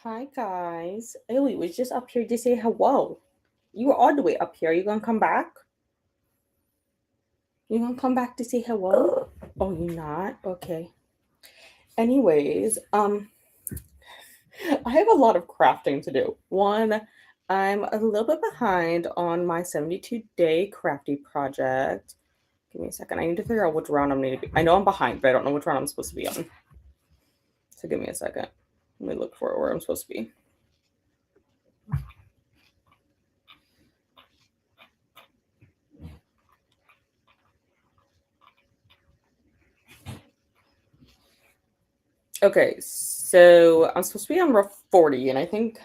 Hi guys. Ellie was just up here to say hello. You were all the way up here. Are you gonna come back? You gonna come back to say hello? Oh, you're not? Okay. Anyways, I have a lot of crafting to do. One, I'm a little bit behind on my 72-day crafty project. Give me a second. I need to figure out which round I'm need to be. I know I'm behind, but I don't know which round I'm supposed to be on. So give me a second. Let me look for where I'm supposed to be. Okay, so I'm supposed to be on rough 40, and I think.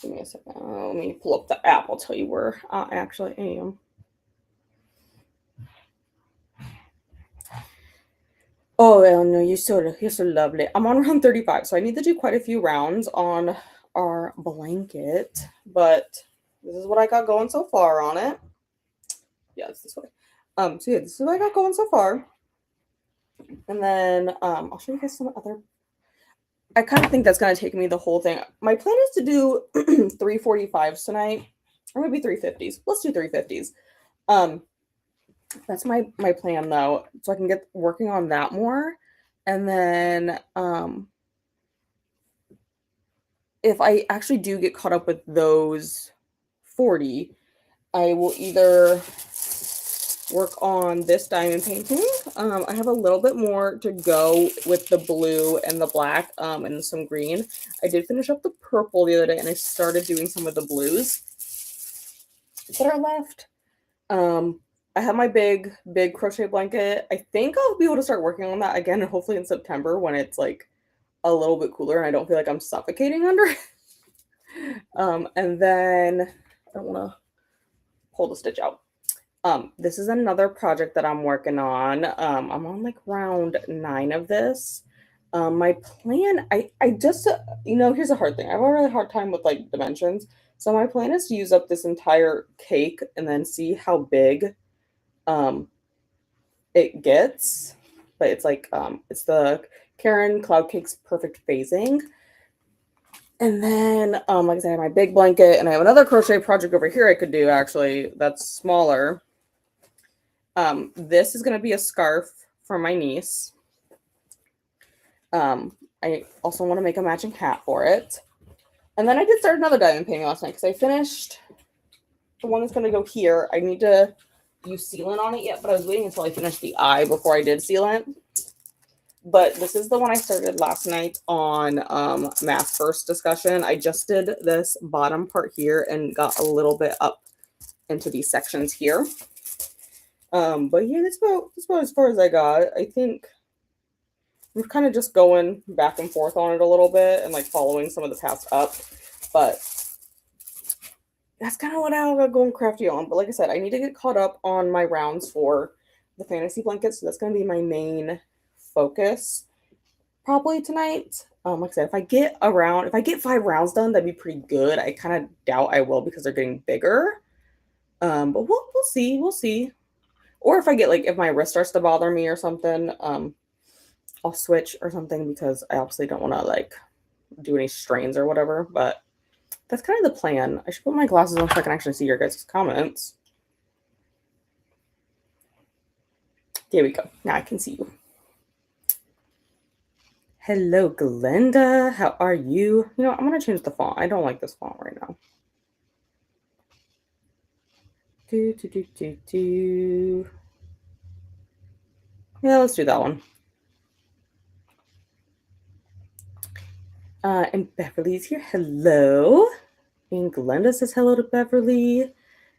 Give me a second. Let me pull up the app. I'll tell you where I actually am. Oh, Eleanor, you're so lovely. I'm on round 35, so I need to do quite a few rounds on our blanket, but this is what I got going so far on it. Yeah, it's this way. So yeah, this is what I got going so far. And then I'll show you guys some other. I kind of think that's gonna take me the whole thing. My plan is to do 345s tonight, or maybe 350s. Let's do 350s. That's my plan though, so I can get working on that more. And then if I actually do get caught up with those 40, I will either work on this diamond painting. I have a little bit more to go with the blue and the black and some green. I did finish up the purple the other day, and I started doing some of the blues that are left. I have my big crochet blanket. I think I'll be able to start working on that again, and hopefully in September when it's like a little bit cooler and I don't feel like I'm suffocating under it. And then I don't want to pull the stitch out. This is another project that I'm working on. I'm on like round 9 of this. My plan, I just, here's a hard thing. I have a really hard time with like dimensions. So my plan is to use up this entire cake and then see how big it gets. But it's like, it's the Karen Cloud Cake's Perfect Phasing. And then, like I said, I have my big blanket, and I have another crochet project over here I could do, actually, that's smaller. This is going to be a scarf for my niece. I also want to make a matching hat for it. And then I did start another diamond painting last night, because I finished the one that's going to go here. I need to use sealant on it yet, but I was waiting until I finished the eye before I did sealant. But this is the one I started last night on Math First Discussion. I just did this bottom part here and got a little bit up into these sections here. But yeah, that's about as far as I got. I think I'm kind of just going back and forth on it a little bit and like following some of the paths up. But that's kind of what I got going crafty on. But like I said, I need to get caught up on my rounds for the fantasy blanket. So that's going to be my main focus probably tonight. Like I said, if I get 5 rounds done, that'd be pretty good. I kind of doubt I will because they're getting bigger. But we'll see. Or if I get if my wrist starts to bother me or something, I'll switch or something, because I obviously don't want to do any strains or whatever. But that's kind of the plan. I should put my glasses on so I can actually see your guys' comments. There we go. Now I can see you. Hello, Glenda. How are you? I'm going to change the font. I don't like this font right now. Yeah, let's do that one. And Beverly's here. Hello. And Glenda says hello to Beverly.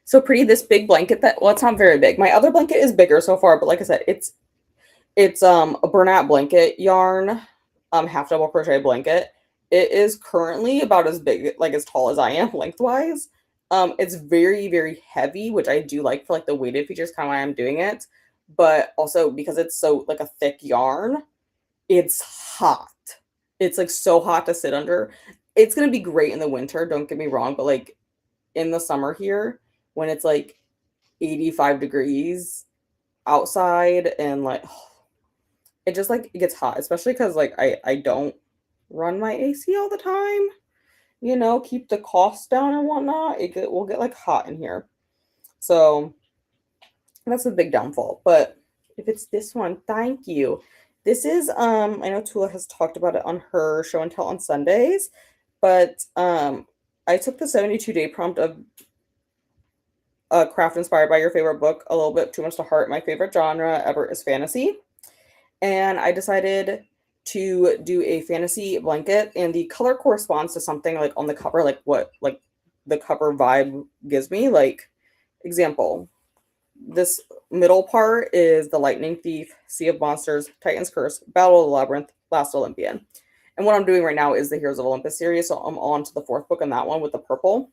So pretty, this big blanket it's not very big. My other blanket is bigger so far, but like I said, it's a burnout blanket yarn, half double crochet blanket. It is currently about as big, as tall as I am lengthwise. It's very, very heavy, which I do like for the weighted features, kind of why I'm doing it. But also because it's so a thick yarn, it's hot. It's so hot to sit under. It's gonna be great in the winter, don't get me wrong, but in the summer here, when it's 85 degrees outside and it just it gets hot, especially because I don't run my AC all the time, you know, keep the costs down and whatnot. Will get like hot in here. So that's a big downfall. But if it's this one, thank you. This is I know Tula has talked about it on her show and tell on Sundays, but I took the 72-day prompt of a craft inspired by your favorite book, a little bit too much to heart. My favorite genre ever is fantasy. And I decided to do a fantasy blanket, and the color corresponds to something like on the cover, like what like the cover vibe gives me. Like, example, this middle part is the Lightning Thief, Sea of Monsters, Titan's Curse, Battle of the Labyrinth, Last Olympian. And what I'm doing right now is the Heroes of Olympus series, so I'm on to the fourth book in that one with the purple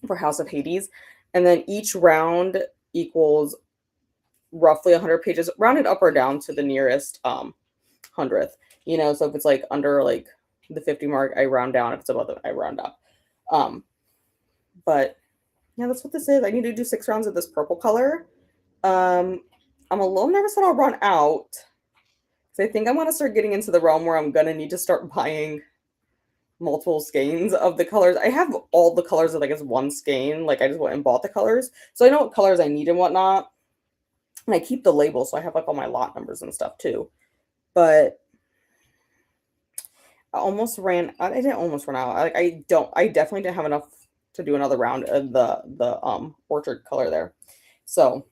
for House of Hades. And then each round equals roughly 100 pages, rounded up or down to the nearest 100th. You know, so if it's like under like the 50 mark, I round down. If it's above it, I round up. But yeah, that's what this is. I need to do 6 rounds of this purple color. I'm a little nervous that I'll run out. So I think I'm gonna start getting into the realm where I'm gonna need to start buying multiple skeins of the colors. I have all the colors of, I guess, one skein. Like, I just went and bought the colors, so I know what colors I need and whatnot. And I keep the label, so I have like all my lot numbers and stuff too. But I didn't almost run out. I definitely didn't have enough to do another round of the orchard color there. So,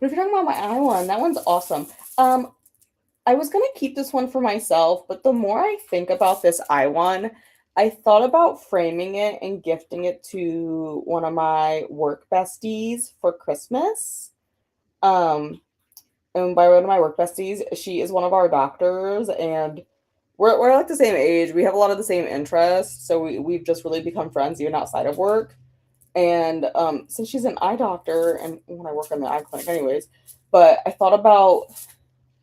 but if you're talking about my eye one, that one's awesome. I was gonna keep this one for myself, but the more I think about this eye one, I thought about framing it and gifting it to one of my work besties for Christmas. And by one of my work besties, she is one of our doctors, and we're like the same age. We have a lot of the same interests, so we've just really become friends even outside of work. And since she's an eye doctor, and when I work in the eye clinic, anyways, but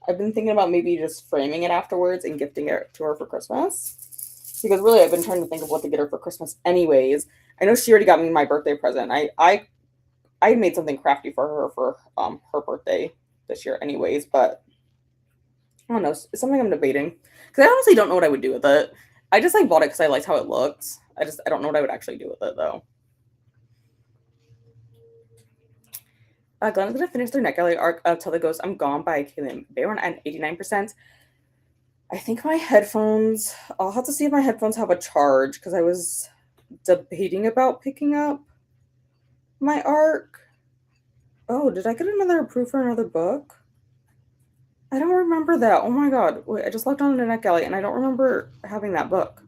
I've been thinking about maybe just framing it afterwards and gifting it to her for Christmas. Because really, I've been trying to think of what to get her for Christmas anyways. I know she already got me my birthday present. I made something crafty for her her birthday this year anyways, but I don't know. It's something I'm debating. Because I honestly don't know what I would do with it. I just like bought it because I liked how it looked. I don't know what I would actually do with it though. Glenn's gonna finish their NetGalley arc of Tell the Ghost I'm Gone by Kaylin Bayron at 89%. I think my headphones, I'll have to see if my headphones have a charge, because I was debating about picking up my arc. Oh, did I get another approved for another book? I don't remember that. Oh my god. Wait, I just logged on to NetGalley and I don't remember having that book.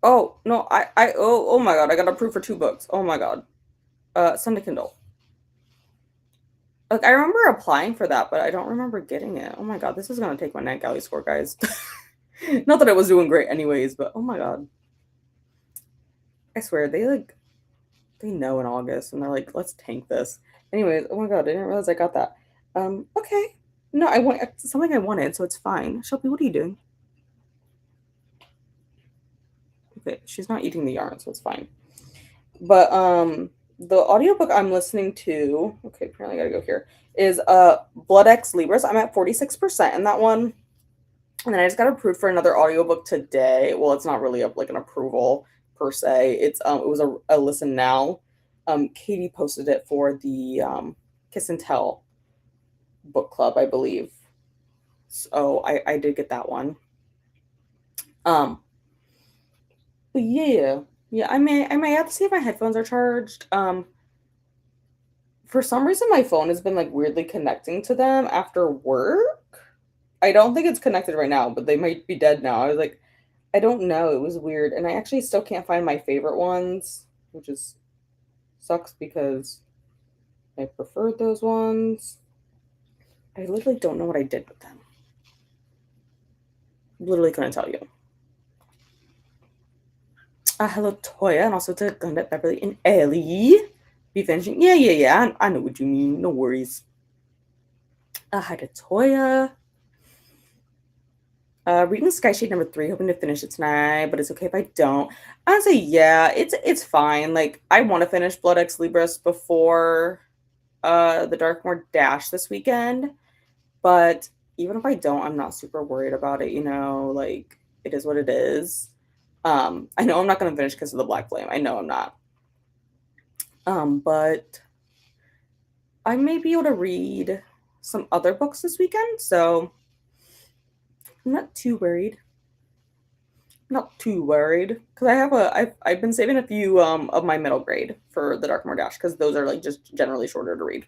Oh, no, oh my god, I got approved for 2 books. Oh my god. Send to Kindle. Like, I remember applying for that, but I don't remember getting it. Oh my god, this is gonna take my NetGalley score, guys. Not that I was doing great anyways, but oh my god. I swear, they know in August, and they're like, let's tank this. Anyways, oh my god, I didn't realize I got that. Okay. No, it's something I wanted, so it's fine. Shelby, what are you doing? Okay, she's not eating the yarn, so it's fine. But the audiobook I'm listening to, okay, apparently I gotta go here, is Blood X Libris. I'm at 46% in that one. And then I just got approved for another audiobook today. Well, it's not really like an approval per se. It was a listen now. Katie posted it for the Kiss and Tell book club, I believe. So I did get that one. But yeah. Yeah, I may have to see if my headphones are charged. For some reason my phone has been like weirdly connecting to them after work. I don't think it's connected right now, but they might be dead now. I was like, I don't know. It was weird. And I actually still can't find my favorite ones, which sucks because I preferred those ones. I literally don't know what I did with them. Literally couldn't tell you. Hello, Toya, and also to Glenda, Beverly, and Ellie. Be finishing. Yeah. I know what you mean. No worries. Hi to Toya. Reading Sky Shade number 3, hoping to finish it tonight, but it's okay if I don't. Honestly, yeah, it's fine. Like, I want to finish Blood X Libris before the Darkmoor Dash this weekend, but even if I don't, I'm not super worried about it, you know, like it is what it is. I know I'm not going to finish because of the Black Flame. I know I'm not. But I may be able to read some other books this weekend, so I'm not too worried. Not too worried because I've been saving a few of my middle grade for the Darkmoor Dash because those are like just generally shorter to read.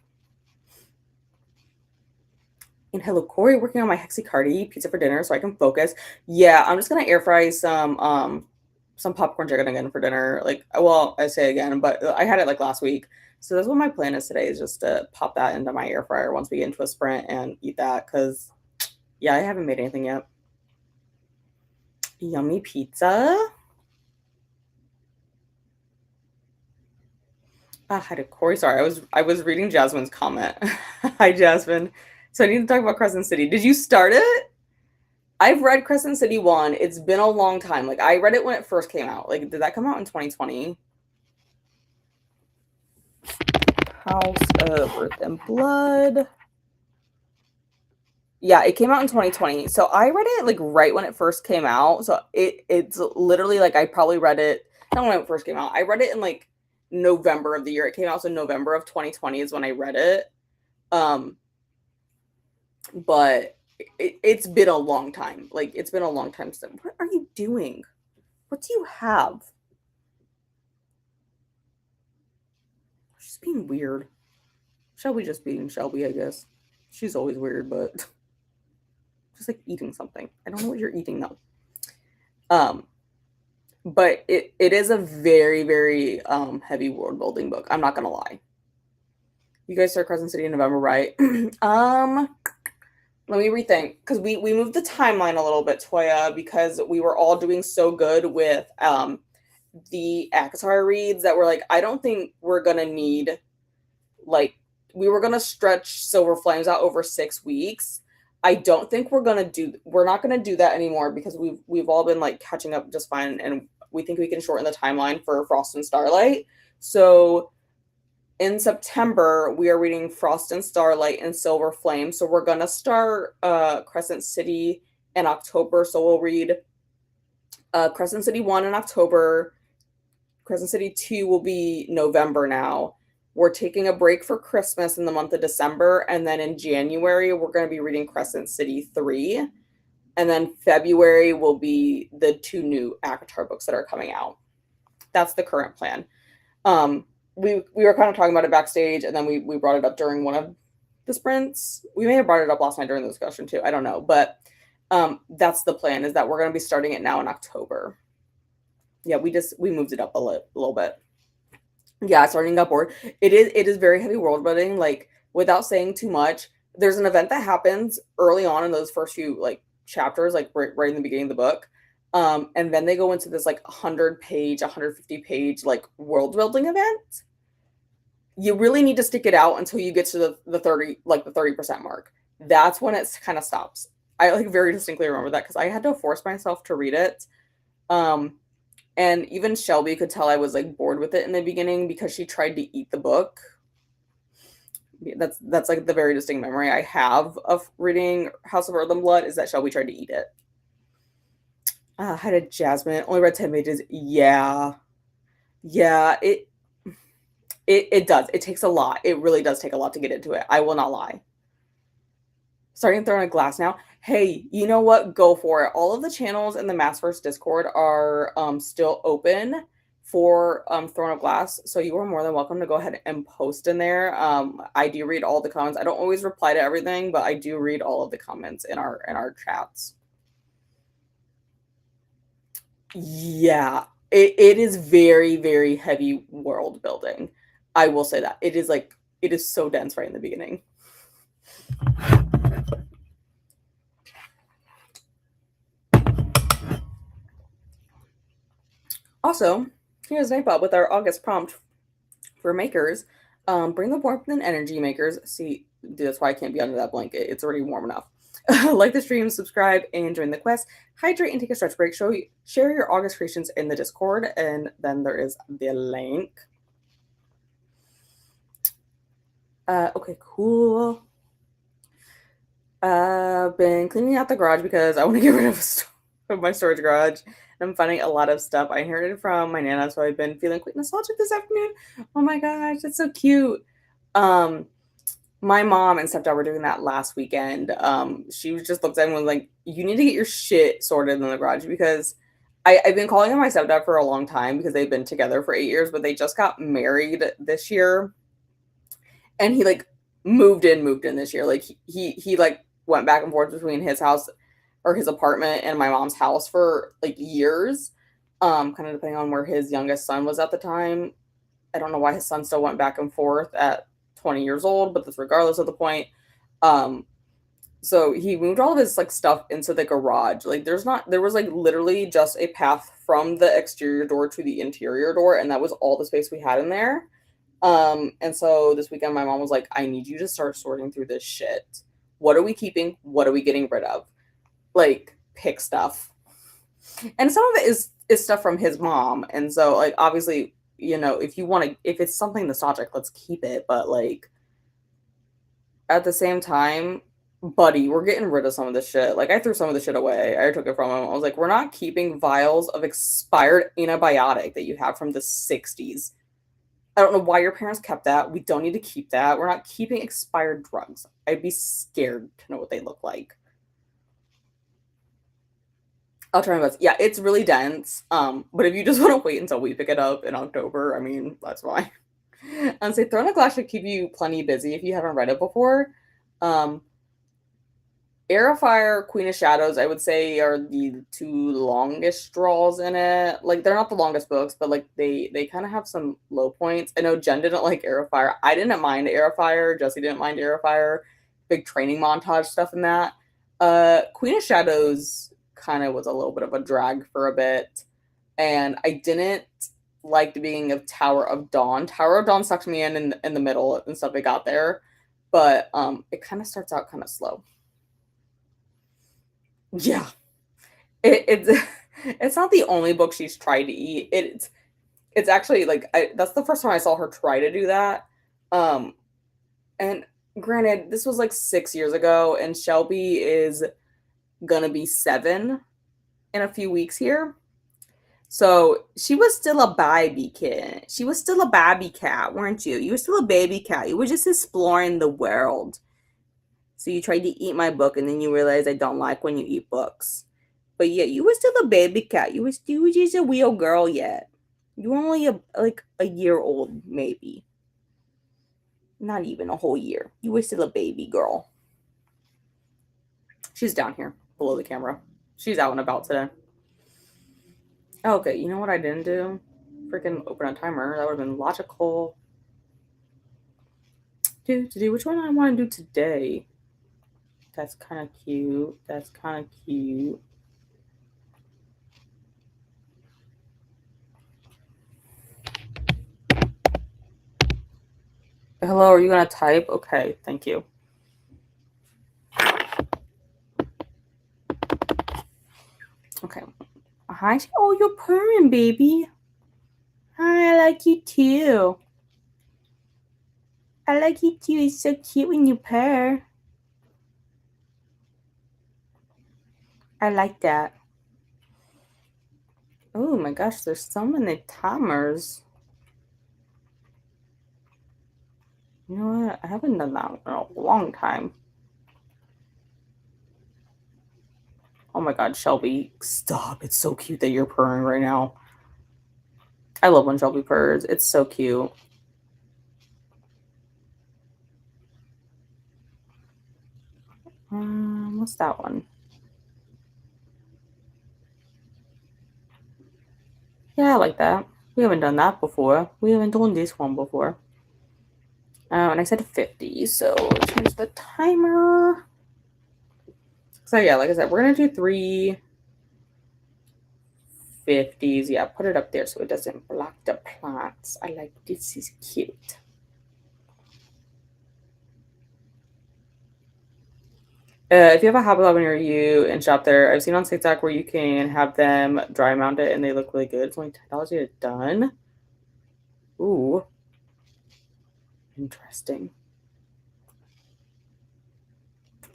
And hello, Corey, working on my Hexicardi pizza for dinner so I can focus. Yeah, I'm just gonna air fry some popcorn chicken again for dinner. Like, well, I say again, but I had it like last week. So that's what my plan is today, is just to pop that into my air fryer once we get into a sprint and eat that because yeah, I haven't made anything yet. Yummy pizza. Hi to Corey. Sorry, I was reading Jasmine's comment. Hi, Jasmine. So I need to talk about Crescent City. Did you start it? I've read Crescent City 1. It's been a long time. Like, I read it when it first came out. Like, did that come out in 2020? House of Earth and Blood. Yeah, it came out in 2020. So I read it like right when it first came out. So it's literally like I probably read it not when it first came out. I read it in like November of the year it came out. So November of 2020 is when I read it. But it's been a long time. Like, it's been a long time since. What are you doing? What do you have? She's being weird. Shelby just being Shelby, I guess. She's always weird, but just like eating something. I don't know what you're eating though. But it is a very, very heavy world building book. I'm not gonna lie. You guys start Crescent City in November, right? Let me rethink, because we moved the timeline a little bit, Toya, because we were all doing so good with the ACOTAR reads that we're like, I don't think we're gonna need, like, we were gonna stretch Silver Flames out over 6 weeks. I don't think we're not gonna do that anymore because we've all been like catching up just fine, and we think we can shorten the timeline for Frost and Starlight. So in September, we are reading Frost and Starlight and Silver Flame. So we're going to start Crescent City in October. So we'll read Crescent City 1 in October. Crescent City 2 will be November now. We're taking a break for Christmas in the month of December. And then in January, we're going to be reading Crescent City 3. And then February will be the 2 new ACOTAR books that are coming out. That's the current plan. We were kind of talking about it backstage, and then we brought it up during one of the sprints. We may have brought it up last night during the discussion too. I don't know, but that's the plan, is that we're going to be starting it now in October. Yeah, we moved it up a little bit. Yeah, starting got bored. It is very heavy world building. Like, without saying too much, there's an event that happens early on in those first few like chapters, like right in the beginning of the book. And then they go into this like 100-page, 150-page like world building event. You really need to stick it out until you get to the 30% mark. That's when it kind of stops. I like very distinctly remember that because I had to force myself to read it. And even Shelby could tell I was like bored with it in the beginning because she tried to eat the book. That's like the very distinct memory I have of reading House of Earth and Blood, is that Shelby tried to eat it. Hi to Jasmine. Only read 10 pages. Yeah. It does. It takes a lot. It really does take a lot to get into it. I will not lie. Starting Throne of Glass now. Hey, you know what? Go for it. All of the channels in the Massverse Discord are still open for Throne of Glass, so you are more than welcome to go ahead and post in there. I do read all the comments. I don't always reply to everything, but I do read all of the comments in our chats. Yeah, it is very, very heavy world building. I will say that. It is so dense right in the beginning. Also, here's Nightbot with our August prompt for makers. Bring the warmth and energy, makers. See, that's why I can't be under that blanket. It's already warm enough. Like the stream, subscribe, and join the quest. Hydrate and take a stretch break. Share your August creations in the Discord, and then there is the link. Okay, cool. Been cleaning out the garage because I want to get rid of my storage garage. And I'm finding a lot of stuff I inherited from my nana, so I've been feeling quite nostalgic this afternoon. Oh my gosh, that's so cute. Um, my mom and stepdad were doing that last weekend. She was just looked at me and was like, "You need to get your shit sorted in the garage," because I've been calling him my stepdad for a long time because they've been together for 8 years, but they just got married this year, and he like moved in this year. Like he like went back and forth between his house or his apartment and my mom's house for like years, kind of depending on where his youngest son was at the time. I don't know why his son still went back and forth at 20 years old, but that's regardless of the point. Um, so he moved all of his like stuff into the garage. Like there was like literally just a path from the exterior door to the interior door, and that was all the space we had in there. And so this weekend my mom was like, I need you to start sorting through this shit. What are we keeping? What are we getting rid of? Like pick stuff. And some of it is stuff from his mom. And so like obviously, if you want to if it's something nostalgic, let's keep it. But like at the same time, buddy, we're getting rid of some of this shit. Like I threw some of the shit away. I took it from him. I was like, we're not keeping vials of expired antibiotic that you have from the 60s. I don't know why your parents kept that. We don't need to keep that. We're not keeping expired drugs. I'd be scared to know what they look like. I'll try my best. Yeah, it's really dense. But if you just want to wait until we pick it up in October, I mean, that's fine. And say Throne of Glass should keep you plenty busy if you haven't read it before. Um, Air of Fire, Queen of Shadows, I would say are the two longest draws in it. Like they're not the longest books, but like they kind of have some low points. I know Jen didn't like Air of Fire. I didn't mind Air of Fire. Jesse didn't mind Air of Fire. Big training montage stuff in that. Queen of Shadows kind of was a little bit of a drag for a bit, and I didn't like the beginning of Tower of Dawn. Tower of Dawn sucked me in the middle and stuff. It got there, but it kind of starts out kind of slow. Yeah, it's it's not the only book she's tried to eat. It's actually like that's the first time I saw her try to do that. Um, and granted, this was like 6 years ago, and Shelby is gonna be 7 in a few weeks here. So she was still a baby kid. She was still a baby cat, weren't you? You were still a baby cat. You were just exploring the world. So you tried to eat my book, and then you realized I don't like when you eat books. But yeah, you were still a baby cat. You were just a real girl yet. You were only like a year old, maybe. Not even a whole year. You were still a baby girl. She's down here below the camera. She's out and about today. Okay, you know what I didn't do? Freaking open a timer. That would have been logical. Which one I want to do today? That's kind of cute. That's kind of cute. Hello, are you gonna type? Okay, thank you. Okay. Hi. Oh, you're purring, baby. Hi, I like you too. I like you too. It's so cute when you purr. I like that. Oh my gosh, there's so many timers. You know what? I haven't done that in a long time. Oh my god, Shelby, stop. It's so cute that you're purring right now. I love when Shelby purrs. It's so cute. What's that one? Yeah, I like that. We haven't done that before. We haven't done this one before. And I said 50, so change the timer. So yeah, like I said, we're gonna do 350s. Yeah, put it up there so it doesn't block the plants. I like this is cute. If you have a Hobby Lobby near you and shop there, I've seen on TikTok where you can have them dry mount it and they look really good. It's only $10 to get it done. Ooh, interesting.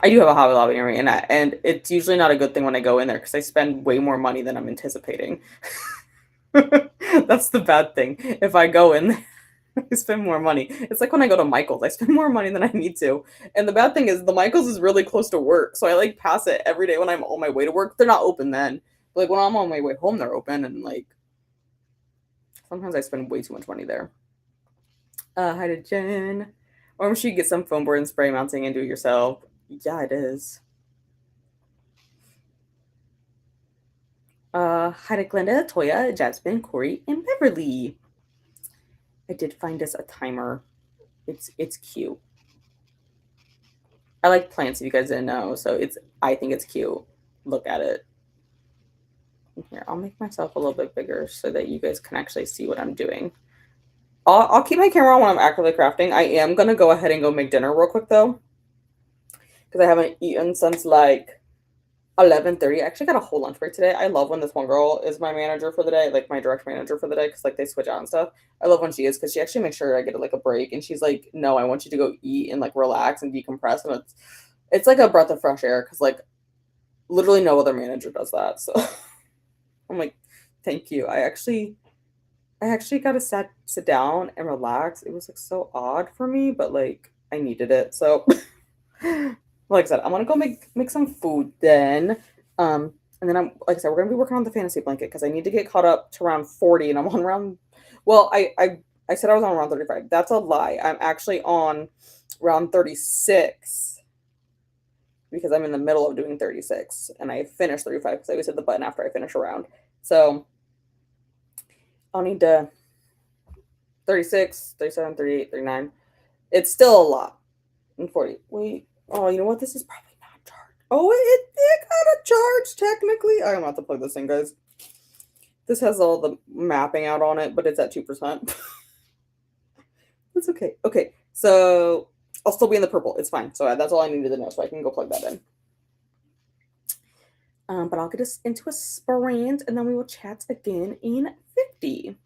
I do have a Hobby Lobby near me, and it's usually not a good thing when I go in there because I spend way more money than I'm anticipating. That's the bad thing. If I go in there, I spend more money. It's like when I go to Michael's, I spend more money than I need to. And the bad thing is the Michael's is really close to work, so I like pass it every day when I'm on my way to work. They're not open then. But like when I'm on my way home, they're open, and like sometimes I spend way too much money there. Hi to Jen. Or I'm sure you get some foam board and spray mounting and do it yourself. Yeah, it is. Hi to Glenda, Toya, Jasmine, Corey, and Beverly. I did find us a timer. It's cute. I like plants if you guys didn't know, so I think it's cute. Look at it. Here, I'll make myself a little bit bigger so that you guys can actually see what I'm doing. I'll keep my camera on when I'm actively crafting. I am gonna go ahead and go make dinner real quick though, because I haven't eaten since like 11:30. I actually got a whole lunch break today. I love when this one girl is my manager for the day, like my direct manager for the day, because like they switch out and stuff. I love when she is because she actually makes sure I get like a break, and she's like, "No, I want you to go eat and like relax and decompress." And it's like a breath of fresh air because like literally no other manager does that. So I'm like, thank you. I actually got to sit down and relax. It was like so odd for me, but like I needed it. So like I said, I'm gonna go make some food then. And then I'm like I said, we're gonna be working on the fantasy blanket because I need to get caught up to round 40 and I'm on round well, I said I was on round 35. That's a lie. I'm actually on round 36 because I'm in the middle of doing 36 and I finished 35 because I always hit the button after I finish a round. So I'll need to 36, 37, 38, 39. It's still a lot. And 40. Wait. Oh, you know what? This is probably not charged. Oh, it got a charge technically. I'm gonna have to plug this in, guys. This has all the mapping out on it, but it's at 2%. That's okay. Okay, so I'll still be in the purple. It's fine. So that's all I needed to know. So I can go plug that in. But I'll get us into a sprint, and then we will chat again in 50.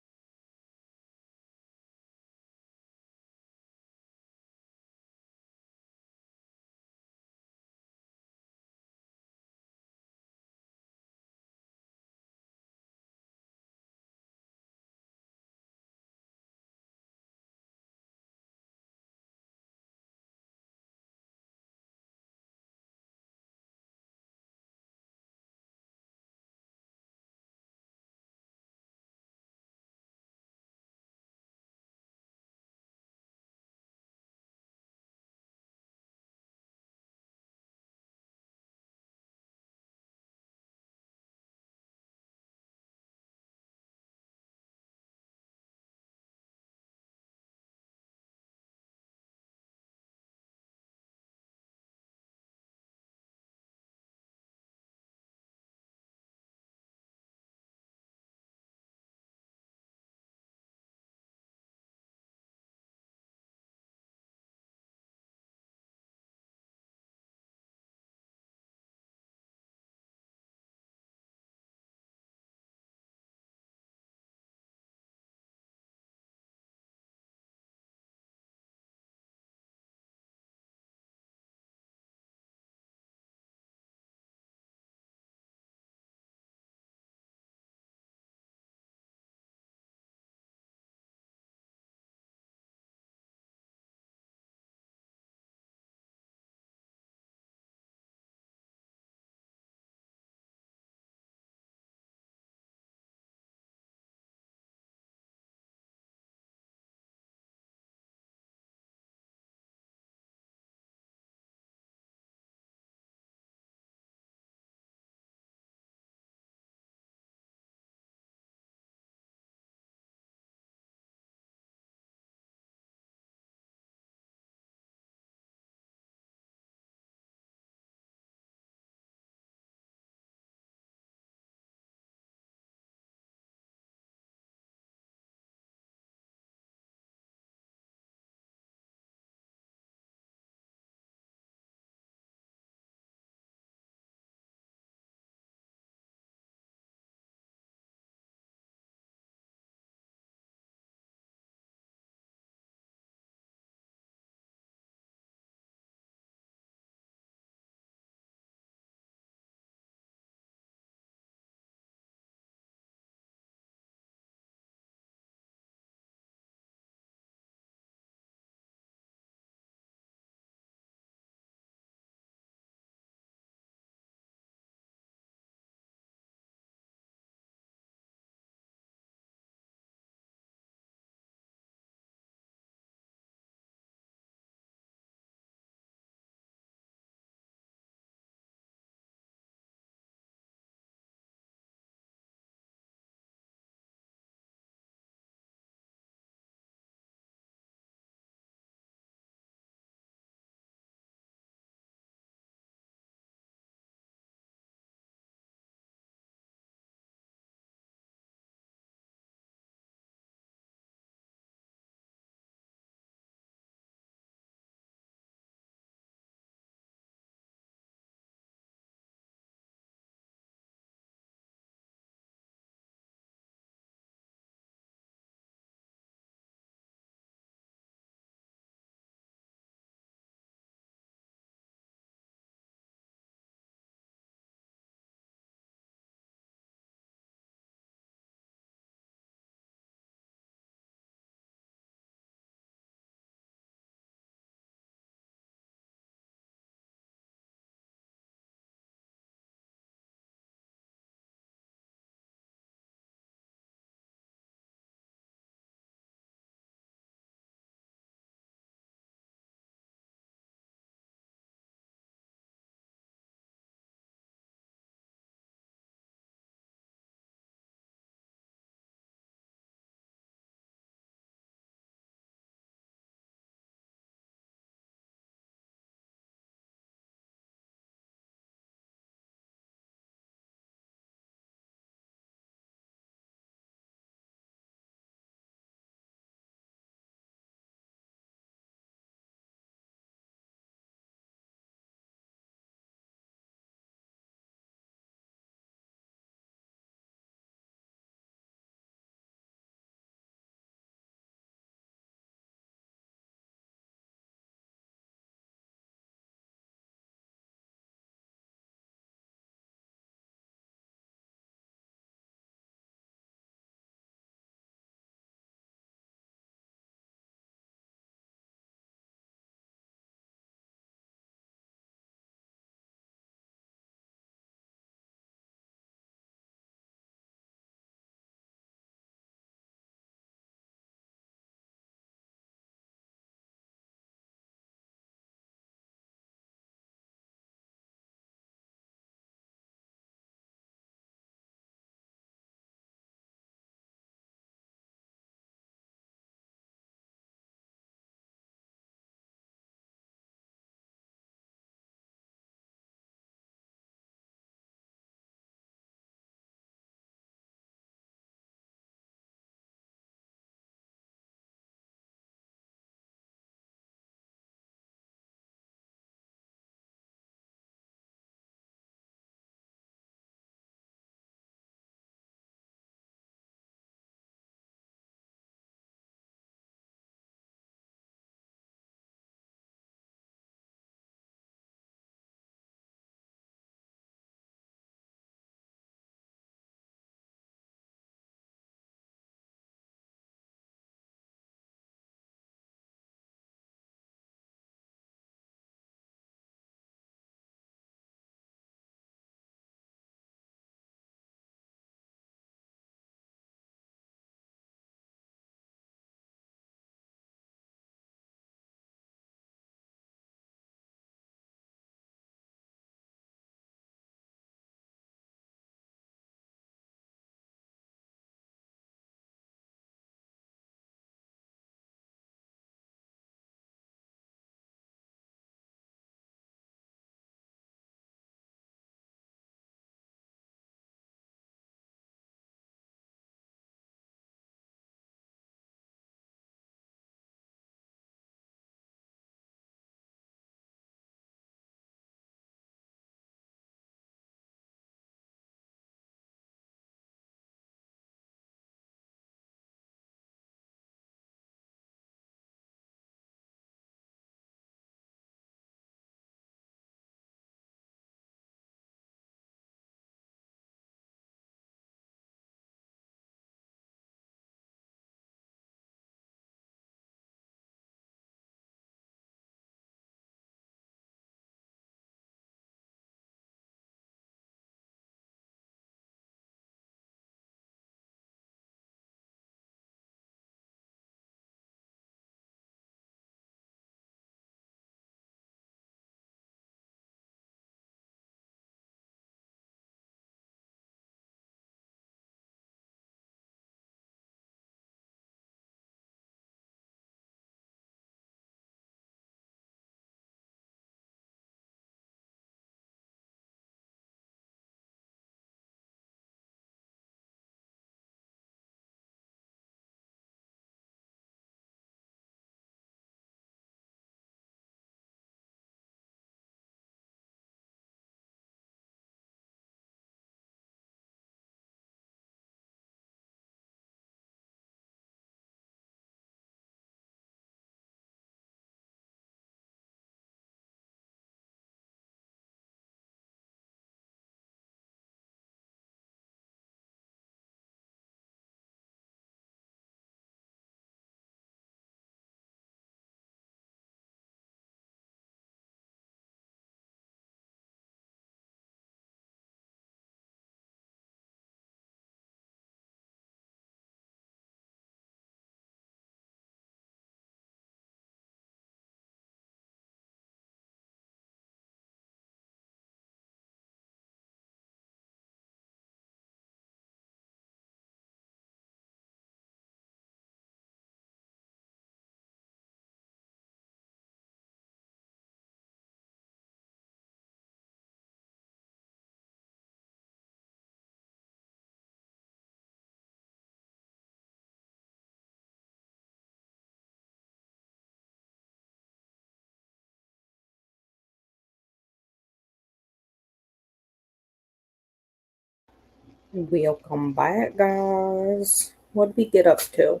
Welcome back, guys. What did we get up to?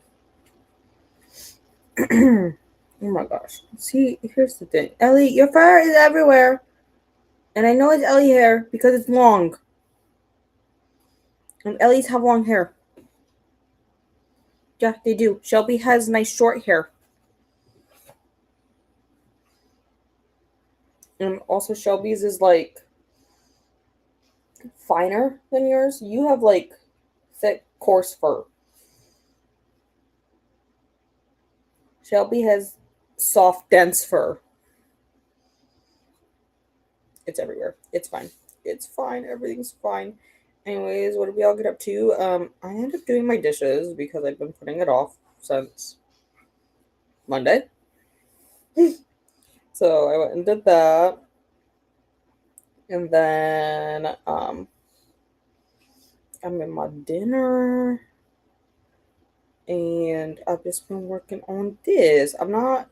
Oh my gosh. See, here's the thing. Ellie, your fur is everywhere. And I know it's Ellie hair because it's long. And Ellie's have long hair. Yeah, they do. Shelby has nice short hair. And also Shelby's is like finer than yours. You have like thick, coarse fur. Shelby has soft, dense fur. It's everywhere. It's fine. It's fine. Everything's fine. Anyways, what did we all get up to? I ended up doing my dishes because I've been putting it off since Monday. So I went and did that. And then I made my dinner. And I've just been working on this. I'm not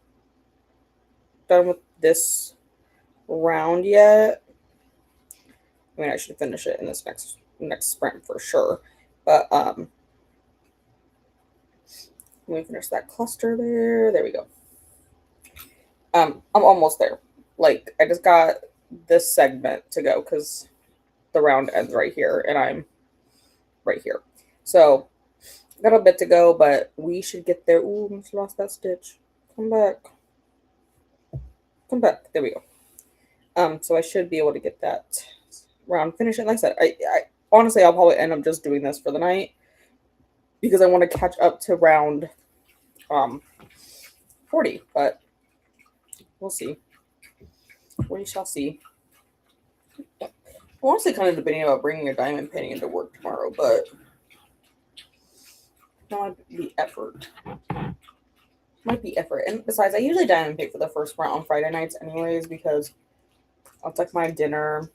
done with this round yet. I mean, I should finish it in this next sprint for sure. But let me finish that cluster there. There we go. I'm almost there. Like, I just got this segment to go because the round ends right here and I'm right here. So got a bit to go, but we should get there. Ooh, almost lost that stitch. Come back. Come back. There we go. So I should be able to get that round finished. And like I said, I honestly I'll probably end up just doing this for the night because I want to catch up to round 40, but we'll see. We shall see. I'm honestly kind of debating about bringing a diamond painting into work tomorrow, but might be effort. Might be effort. And besides, I usually diamond paint for the first sprint on Friday nights anyways because it's like my dinner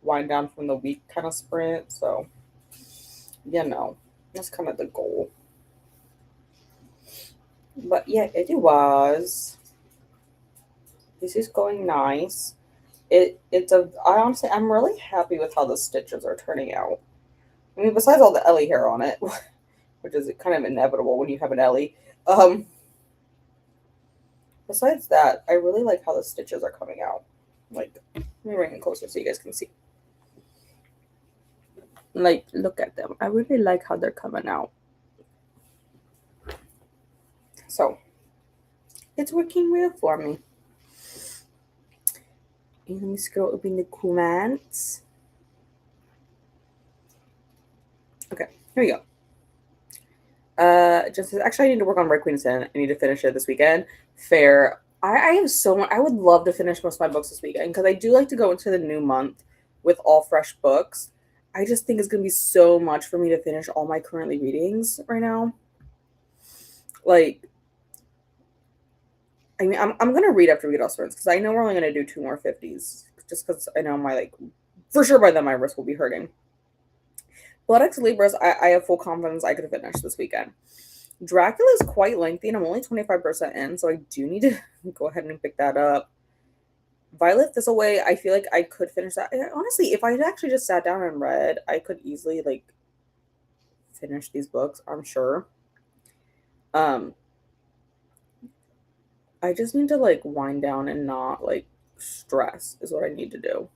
wind down from the week kind of sprint. So, that's kind of the goal. But yeah, it was. This is going nice. I'm really happy with how the stitches are turning out. I mean, besides all the Ellie hair on it, which is kind of inevitable when you have an Ellie. Besides that, I really like how the stitches are coming out. Like, let me bring it closer so you guys can see. Like, look at them. I really like how they're coming out. So, it's working well for me. And let me scroll up in the comments. Okay, here we go. Actually, I need to work on Red Queen's-Sin. I need to finish it this weekend. Fair. I have so much. I would love to finish most of my books this weekend because I do like to go into the new month with all fresh books. I just think it's gonna be so much for me to finish all my currently readings right now. Like, I mean, I'm gonna read after we get off sprints because I know we're only gonna do 2 more 50s just because I know for sure by then my wrist will be hurting. Blood X Libras, I have full confidence I could finish this weekend. Dracula is quite lengthy, and I'm only 25% in, so I do need to go ahead and pick that up. Violet Thistleway, I feel like I could finish that. Honestly, if I had actually just sat down and read, I could easily, finish these books, I'm sure. I just need to, wind down and not, stress is what I need to do.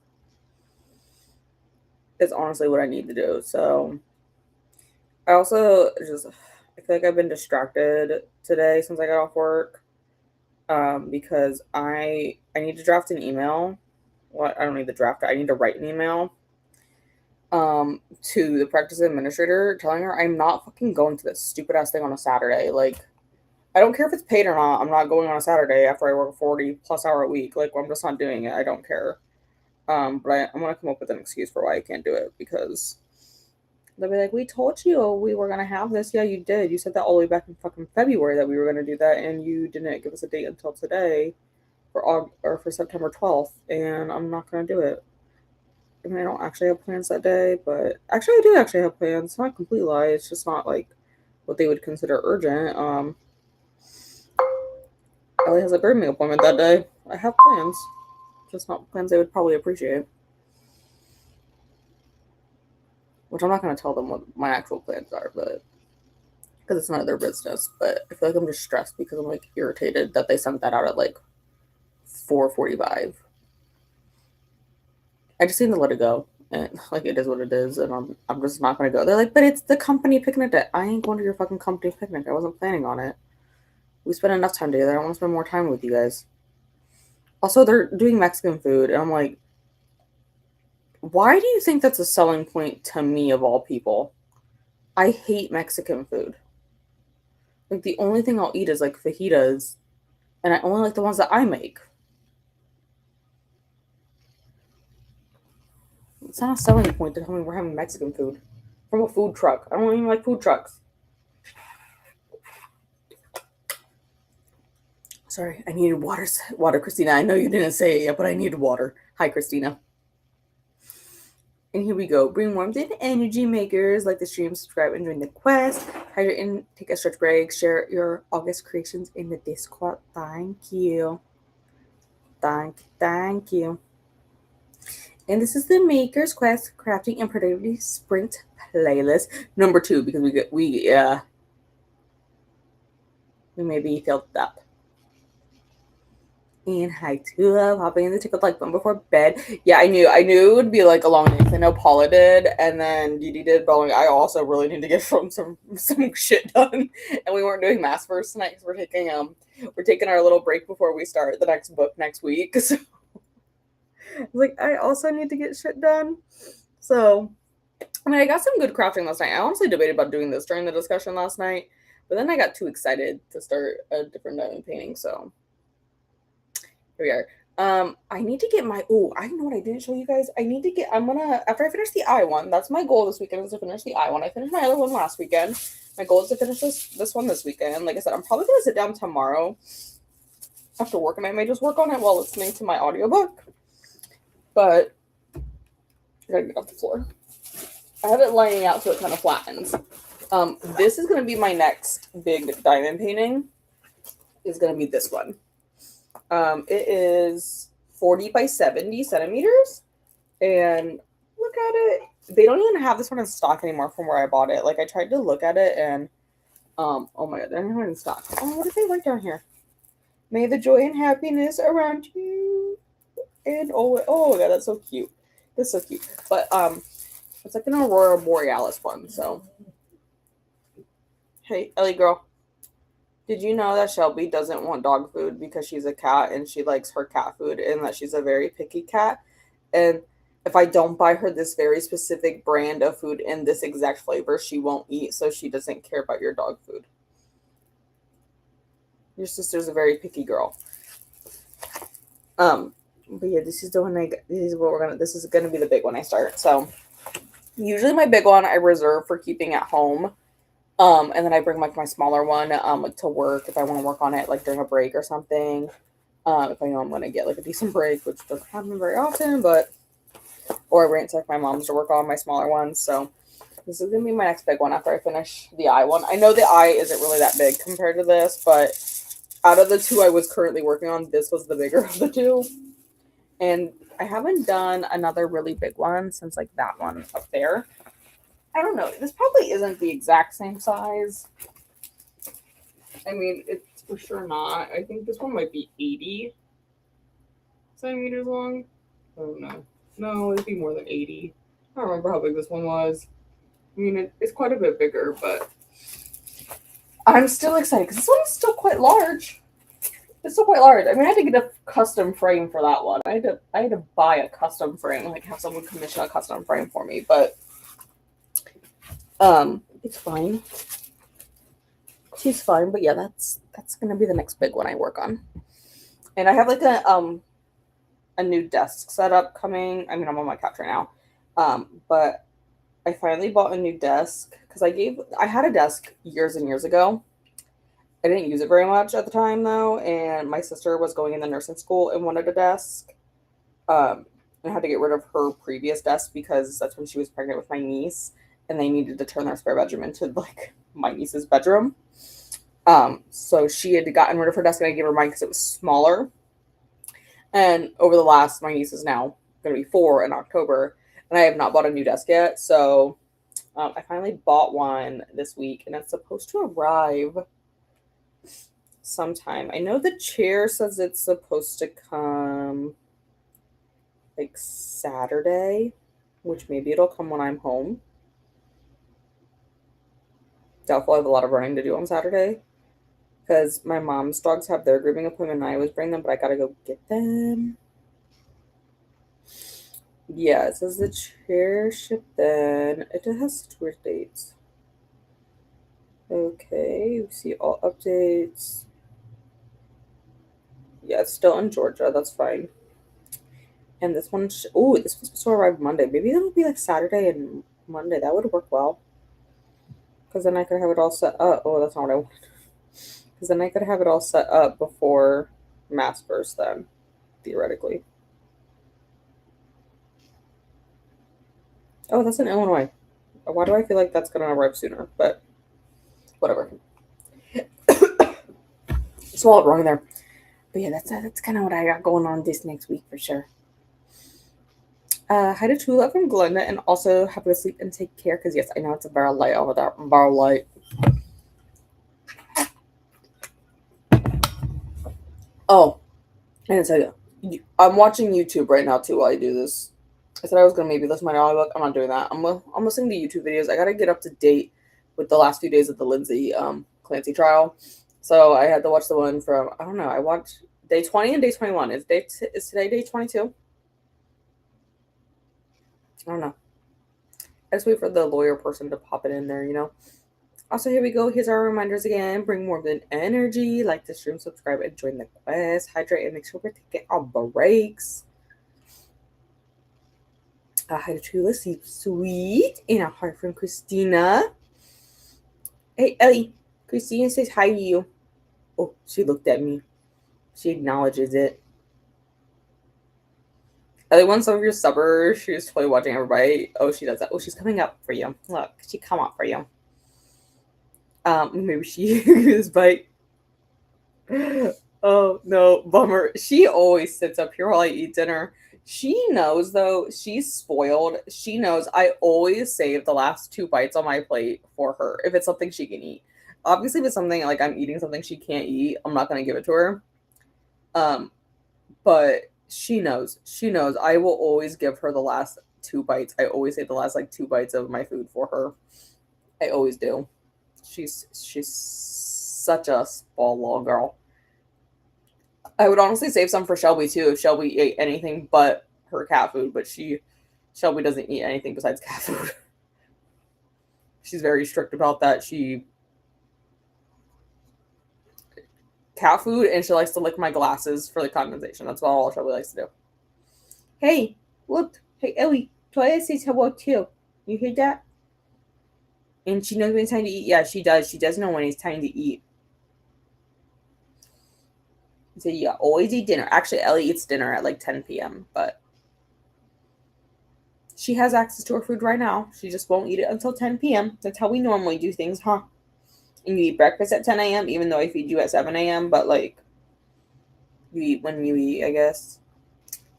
It's honestly what I need to do, so I also I feel like I've been distracted today since I got off work because I need to draft an email. Well, I don't need to draft it. I need to write an email to the practice administrator telling her I'm not fucking going to this stupid ass thing on a Saturday. I don't care if it's paid or not. I'm not going on a Saturday after I work a 40+ hour a week. I'm just not doing it. I don't care. But I'm going to come up with an excuse for why I can't do it because they'll be like, we told you we were going to have this. Yeah, you did. You said that all the way back in fucking February that we were going to do that, and you didn't give us a date until today for September 12th, and I'm not going to do it. I mean, I don't actually have plans that day, but actually I do actually have plans. It's not a complete lie. It's just not what they would consider urgent. Ellie has a grooming appointment that day. I have plans. Just not plans they would probably appreciate. which I'm not going to tell them what my actual plans are, but because it's none of their business. But I feel like I'm just stressed because I'm like irritated that they sent that out at like 4:45. I just need to let it go. And like it is what it is, and I'm just not gonna go. They're like, but it's the company picnic day. I ain't going to your fucking company picnic. I wasn't planning on it. We spent enough time together. I want to spend more time with you guys. Also, they're doing Mexican food, and I'm like, why do you think that's a selling point to me of all people? I hate Mexican food. Like the only thing I'll eat is like fajitas, and I only like the ones that I make. It's not a selling point to tell me we're having Mexican food from a food truck. I don't even like food trucks. Sorry, I needed water, Christina. I know you didn't say it yet, but I needed water. Hi, Christina. And here we go. Bring warmth and energy, makers. Like the stream, subscribe, and join the quest. Hydrate and take a stretch break. Share your August creations in the Discord. Thank you. Thank you. And this is the Maker's Quest Crafting and Productivity Sprint playlist number 2 because we maybe filled up. And hi to hopping in the tickle like button before bed. Yeah, I knew it would be like a long day. I know Paula did, and then Dee did, but I also really need to get some shit done. And we weren't doing mass first tonight because we're taking our little break before we start the next book next week. So like I also need to get shit done. So I got some good crafting last night. I honestly debated about doing this during the discussion last night, but then I got too excited to start a different diamond painting. So here we are. I need to get my, I know what I didn't show you guys. After I finish the eye one, that's my goal this weekend, is to finish the eye one. I finished my other one last weekend. My goal is to finish this one this weekend. Like I said, I'm probably going to sit down tomorrow after work, and I may just work on it while listening to my audiobook. But I gotta get off the floor. I have it laying out so it kind of flattens. This is going to be my next big diamond painting. Is going to be this one. It is 40 by 70 centimeters, and look at it. They don't even have this one in stock anymore from where I bought it. Like I tried to look at it, and oh my god, they're not in stock. Oh, what did they write down here? May the joy and happiness around you, and oh my god, that's so cute. That's so cute. But it's like an Aurora Borealis one. So hey, Ellie girl. Did you know that Shelby doesn't want dog food because she's a cat and she likes her cat food, and that she's a very picky cat? And if I don't buy her this very specific brand of food in this exact flavor, she won't eat, so she doesn't care about your dog food. Your sister's a very picky girl. But yeah, this is the one this is gonna be the big one I start. So usually my big one I reserve for keeping at home. And then I bring like my smaller one, like to work if I want to work on it like during a break or something. If I know I'm going to get like a decent break, which doesn't happen very often, or I bring it to like my mom's to work on my smaller ones. So this is going to be my next big one after I finish the eye one. I know the eye isn't really that big compared to this, but out of the two I was currently working on, this was the bigger of the two. And I haven't done another really big one since like that one up there. I don't know. This probably isn't the exact same size. I mean, it's for sure not. I think this one might be 80 centimeters long. Oh, no. No, it'd be more than 80. I don't remember how big this one was. I mean, it's quite a bit bigger, but I'm still excited because this one is still quite large. It's still quite large. I mean, I had to get a custom frame for that one. I had to buy a custom frame, like have someone commission a custom frame for me, but it's fine. She's fine, but yeah, that's gonna be the next big one I work on. And I have like a new desk setup coming. I mean, I'm on my couch right now. But I finally bought a new desk because I had a desk years and years ago. I didn't use it very much at the time though, and my sister was going into nursing school and wanted a desk. And I had to get rid of her previous desk because that's when she was pregnant with my niece. And they needed to turn their spare bedroom into like my niece's bedroom. So she had gotten rid of her desk and I gave her mine because it was smaller. And my niece is now going to be 4 in October, and I have not bought a new desk yet. So I finally bought one this week, and it's supposed to arrive sometime. I know the chair says it's supposed to come like Saturday, which maybe it'll come when I'm home. Doubtful I have a lot of running to do on Saturday because my mom's dogs have their grooming appointment and I always bring them, but I gotta go get them. Yeah, it says the chair shipped then. It has such weird dates. Okay, we see all updates. Yeah, it's still in Georgia. That's fine. And this one, this was supposed to arrive Monday. Maybe it'll be like Saturday and Monday. That would work well. Because then I could have it all set up. Oh, that's not what I wanted. Because then I could have it all set up before Mass first, then, theoretically. Oh, that's in Illinois. Why do I feel like that's going to arrive sooner? But whatever. Swallowed wrong there. But yeah, that's kind of what I got going on this next week for sure. Hi to Tula from Glenda, and also have to sleep and take care because yes, I know it's a barrel light over there. Barrel light. Oh, I didn't tell you. I'm watching YouTube right now too while I do this. I said I was gonna maybe listen to my audiobook. I'm not doing that. I'm listening to YouTube videos. I gotta get up to date with the last few days of the Lindsay Clancy trial. So I had to watch the one from I don't know. I watched day 20 and day 21. Is today day 22? I don't know. I just wait for the lawyer person to pop it in there, you know. Also, here we go. Here's our reminders again. Bring more than energy. Like the stream, subscribe, and join the quest. Hydrate and make sure we're taking our breaks. Hi to Tula, sleep sweet. And a heart from Christina. Hey, Ellie. Christina says hi to you. Oh, she looked at me. She acknowledges it. Ellie wants some of your supper. She was totally watching everybody. Oh, she does that. Oh, she's coming up for you. Look, she come up for you. Maybe she this bite. Oh no, bummer. She always sits up here while I eat dinner. She knows though, she's spoiled. She knows I always save the last 2 bites on my plate for her if it's something she can eat. Obviously, if it's something like I'm eating something she can't eat, I'm not gonna give it to her. But she knows. She knows I will always give her the last 2 bites. I always save the last like 2 bites of my food for her. I always do. She's such a spoiled little girl. I would honestly save some for Shelby too if Shelby ate anything but her cat food, but Shelby doesn't eat anything besides cat food. She's very strict about that. She cat food and she likes to lick my glasses for the condensation. That's all Shelby likes to do. Hey, look. Hey, Ellie. Toya says hello too. You hear that? And she knows when it's time to eat. Yeah, she does. She does know when it's time to eat. So yeah, always eat dinner. Actually, Ellie eats dinner at like 10 p.m., but she has access to her food right now. She just won't eat it until 10 p.m. That's how we normally do things, huh? And you eat breakfast at 10 a.m., even though I feed you at 7 a.m., but like, you eat when you eat, I guess.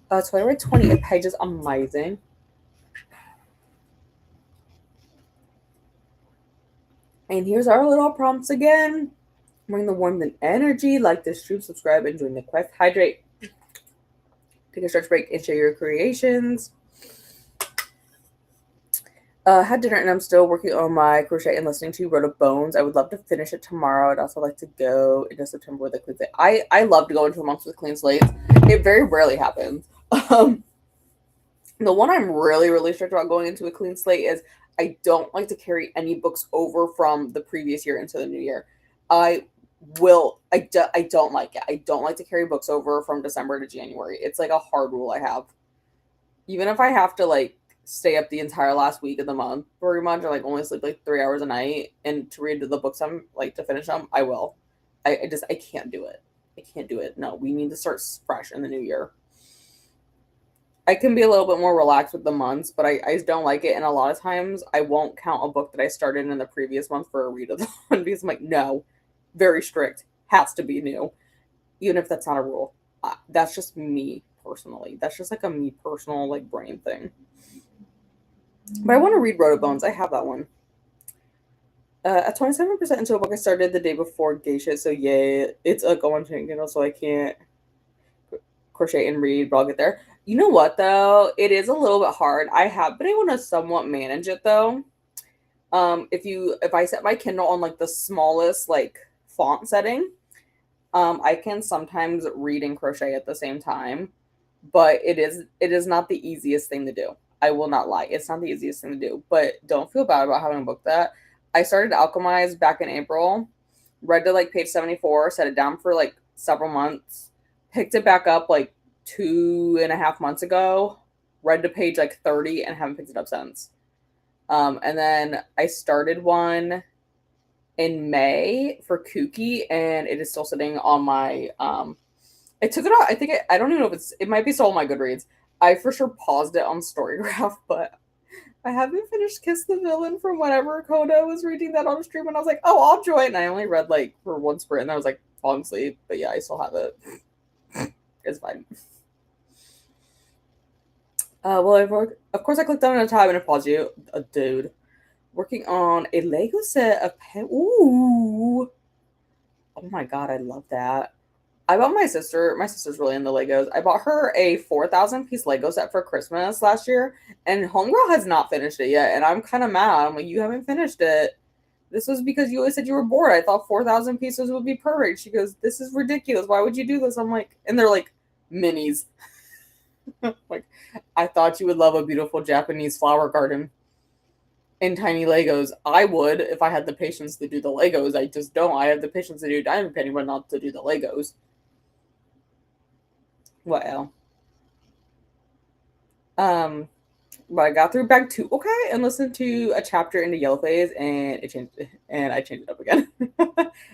So I read 20 pages. Amazing. And here's our little prompts again. Bring the warmth and energy. Like this stream, subscribe, and join the quest. Hydrate. Take a stretch break and share your creations. Had dinner and I'm still working on my crochet and listening to Road of Bones. I would love to finish it tomorrow. I'd also like to go into September with a clean slate. I love to go into the months with clean slates. It very rarely happens. The one I'm really, really strict about going into a clean slate is I don't like to carry any books over from the previous year into the new year. I don't like it. I don't like to carry books over from December to January. It's like a hard rule I have. Even if I have to like stay up the entire last week of the month pretty much, or like only sleep like 3 hours a night and to read the books I'm like to finish them, I will. I can't do it. I can't do it. No, we need to start fresh in the new year. I can be a little bit more relaxed with the months, but I don't like it. And a lot of times I won't count a book that I started in the previous month for a read of the one because I'm like, no, very strict, has to be new, even if that's not a rule. That's just me personally. That's just like a me personal like brain thing. But I want to read Rotobones. I have that one. At 27% into a book I started the day before Geisha, so yay. It's a go on Kindle, so I can't crochet and read, but I'll get there. You know what, though? It is a little bit hard. I have been able to somewhat manage it, though. If I set my Kindle on, like, the smallest, like, font setting, I can sometimes read and crochet at the same time, but it is not the easiest thing to do. I will not lie. It's not the easiest thing to do, but don't feel bad about having booked that. I started Alchemize back in April, read to like page 74, set it down for like several months, picked it back up like 2.5 months ago, read to page like 30 and haven't picked it up since. And then I started one in May for Kooky, and it is still sitting on my I took it out. I don't even know if it might be still on my Goodreads. I for sure paused it on Storygraph, but I haven't finished Kiss the Villain from whenever Coda was reading that on stream, and I was like, oh, I'll join. And I only read like for one sprint, and I was like falling asleep. But yeah, I still have it. It's fine. Of course I clicked on a tab and it paused you. Dude. Working on a Lego set of ooh. Oh my god, I love that. I bought my sister's really into Legos. I bought her a 4,000 piece Lego set for Christmas last year, and Homegirl has not finished it yet, and I'm kind of mad. I'm like, you haven't finished it. This was because you always said you were bored. I thought 4,000 pieces would be perfect. She goes, this is ridiculous. Why would you do this? I'm like, and they're like minis. Like, I thought you would love a beautiful Japanese flower garden in tiny Legos. I would if I had the patience to do the Legos. I just don't. I have the patience to do diamond painting, but not to do the Legos. What else? But I got through bag 2, okay, and listened to a chapter into Yellow Phase, and I changed it up again.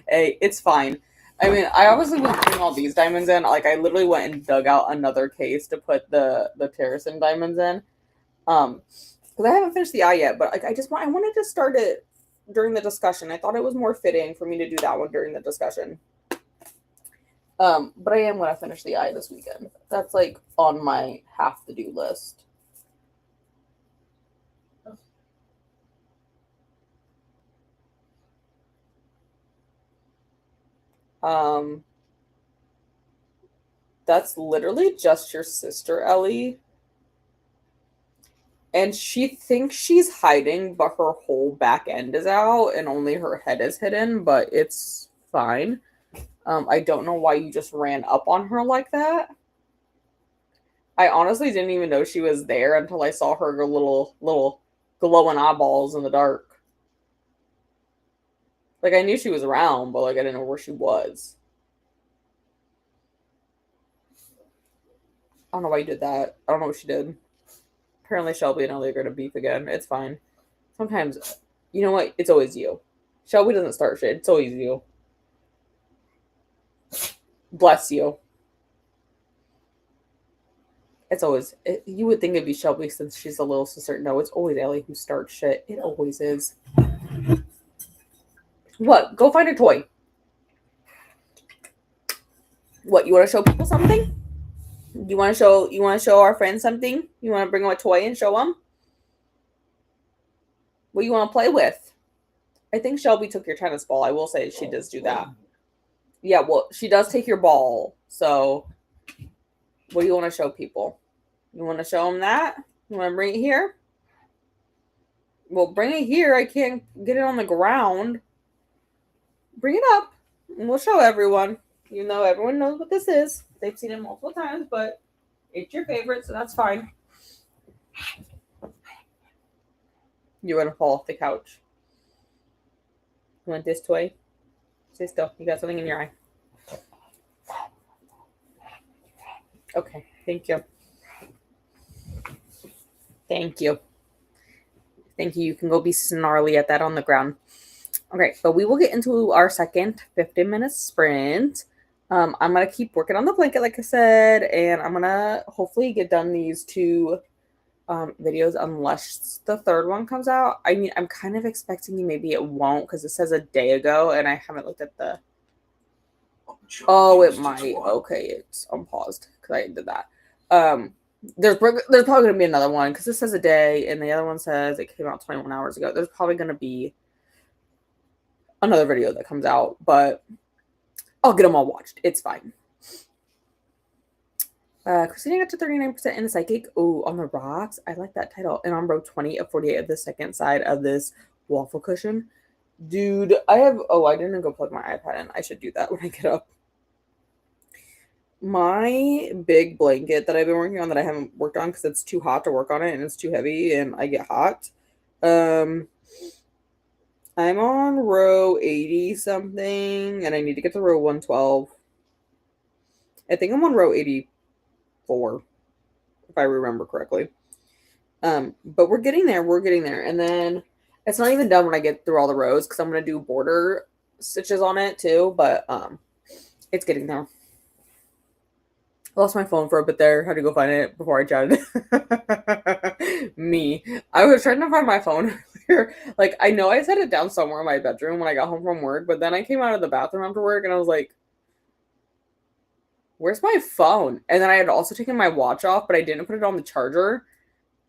Hey, it's fine. I mean, I obviously was putting all these diamonds in. Like, I literally went and dug out another case to put the Terracin diamonds in. Because I haven't finished the eye yet, but like I wanted to start it during the discussion. I thought it was more fitting for me to do that one during the discussion. But I am going to finish the eye this weekend. That's like on my half to do list. That's literally just your sister, Ellie. And she thinks she's hiding, but her whole back end is out and only her head is hidden, but it's fine. I don't know why you just ran up on her like that. I honestly didn't even know she was there until I saw her little glowing eyeballs in the dark. Like, I knew she was around, but like I didn't know where she was. I don't know why you did that. I don't know what she did. Apparently Shelby and Ellie are gonna beef again. It's fine. Sometimes, you know what? It's always you. Shelby doesn't start shit. It's always you. Bless you. It's always you would think it'd be Shelby since she's a little sister. No, it's always Ellie who starts shit. It always is. What? Go find a toy. What? You want to show people something? You want to show our friends something? You want to bring them a toy and show them? What you want to play with? I think Shelby took your tennis ball. I will say she does do that. Yeah, well, she does take your ball. So, what do you want to show people? You want to show them that? You want to bring it here? Well, bring it here. I can't get it on the ground. Bring it up, and we'll show everyone. You know, everyone knows what this is. They've seen it multiple times, but it's your favorite, so that's fine. You're going to fall off the couch. You want this toy? Stay still. You got something in your eye. Okay, thank you. Thank you. Thank you. You can go be snarly at that on the ground. Okay, but we will get into our second 15-minute sprint. I'm going to keep working on the blanket, like I said, and I'm going to hopefully get done these 2 videos unless the third one comes out. I mean, I'm kind of expecting maybe it won't because it says a day ago, and I haven't looked at the... Oh, it might. Okay, it's unpaused because I did that. There's probably going to be another one because this says a day and the other one says it came out 21 hours ago. There's probably going to be another video that comes out, but I'll get them all watched. It's fine. Christina got to 39% in the psychic. Oh, on the rocks. I like that title. And on row 20 of 48 of the second side of this waffle cushion. Dude, I didn't go plug my iPad in. I should do that when I get up. My big blanket that I've been working on that I haven't worked on because it's too hot to work on it and it's too heavy and I get hot. I'm on row 80 something and I need to get to row 112. I think I'm on row 84 if I remember correctly. But we're getting there. We're getting there. And then it's not even done when I get through all the rows because I'm going to do border stitches on it too. But it's getting there. I lost my phone for a bit there. Had to go find it before I chatted. Me. I was trying to find my phone earlier. Like, I know I set it down somewhere in my bedroom when I got home from work, but then I came out of the bathroom after work and I was like, where's my phone? And then I had also taken my watch off, but I didn't put it on the charger.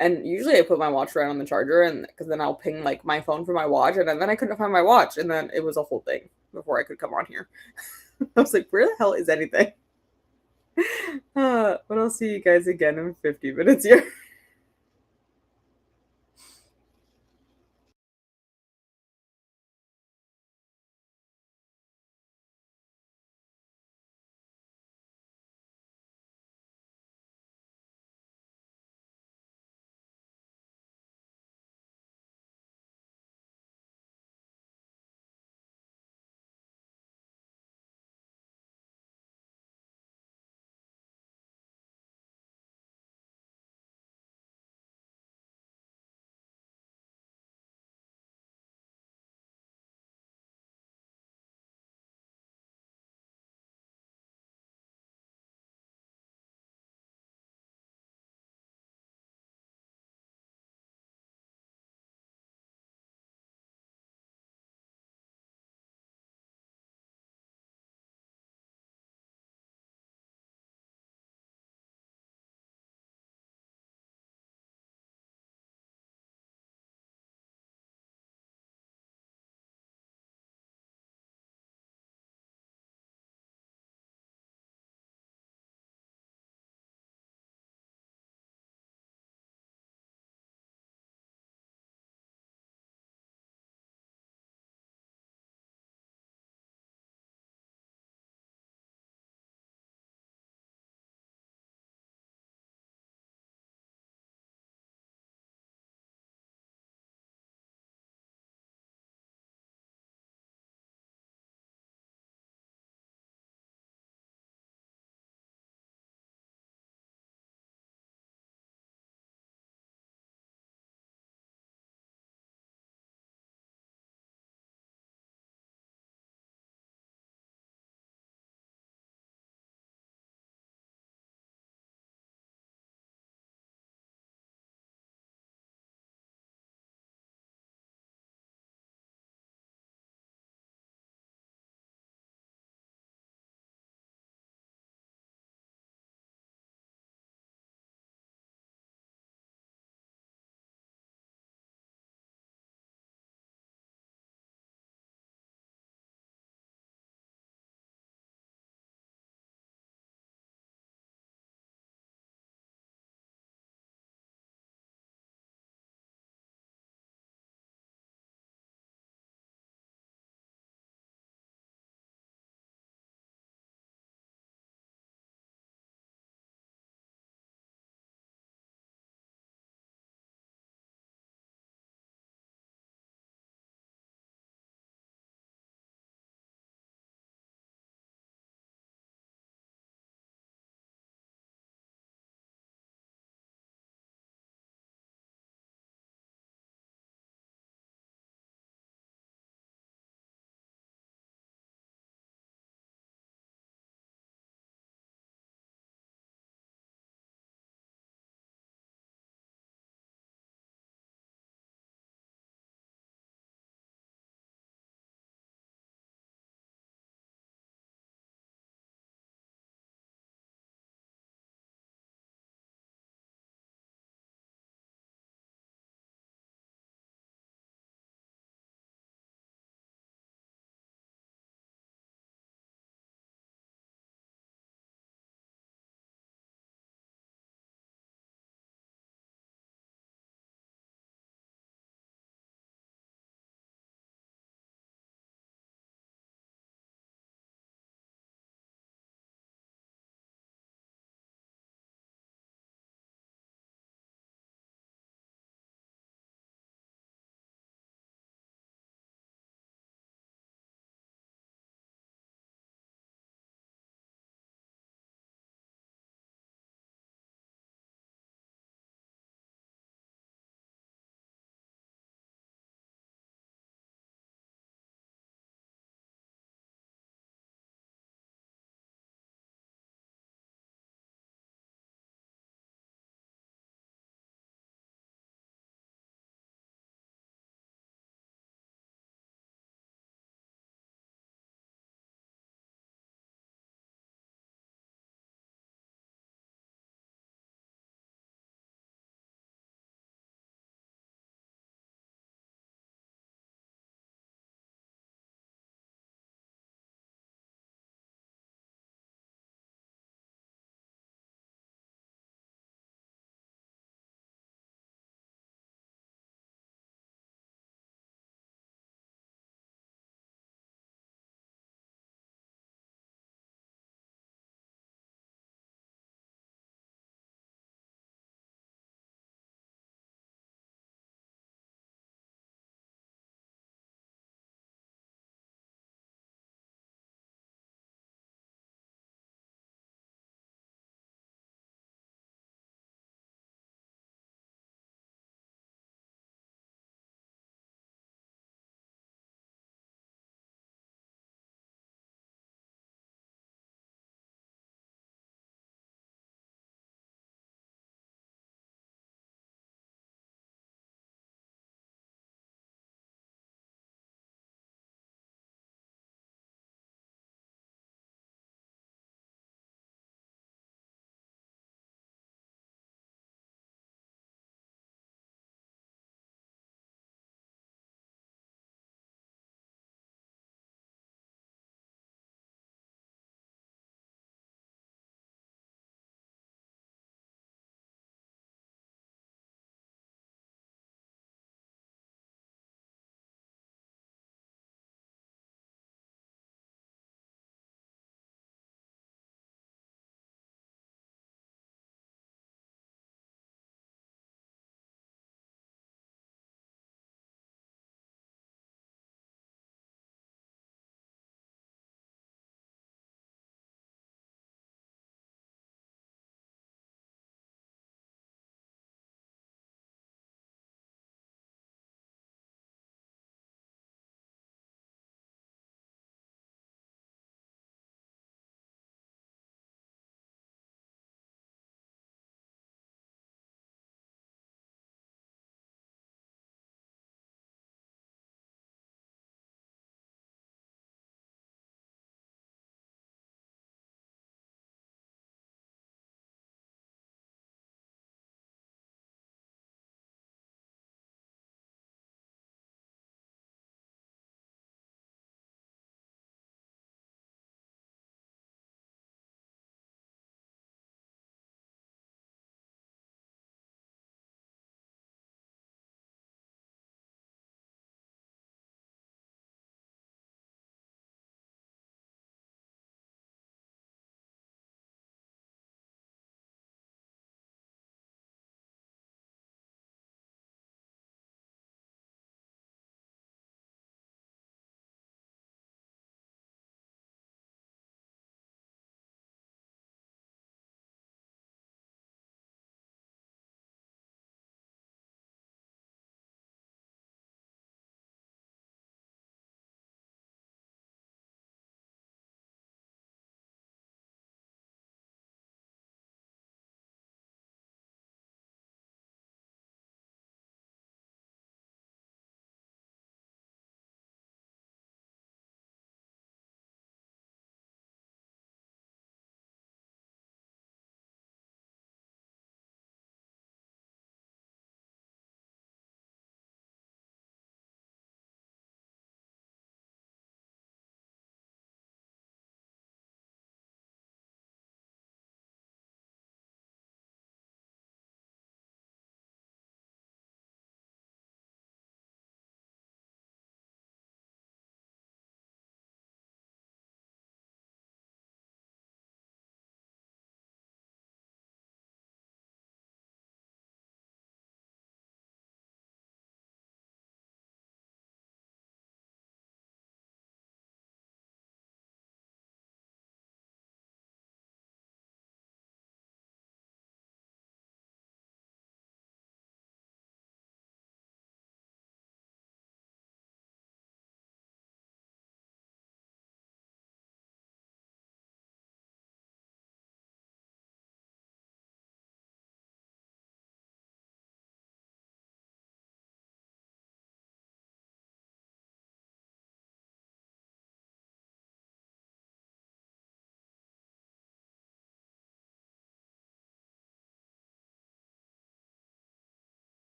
And usually I put my watch right on the charger and because then I'll ping like my phone for my watch. And then I couldn't find my watch. And then it was a whole thing before I could come on here. I was like, where the hell is anything? But I'll see you guys again in 50 minutes here.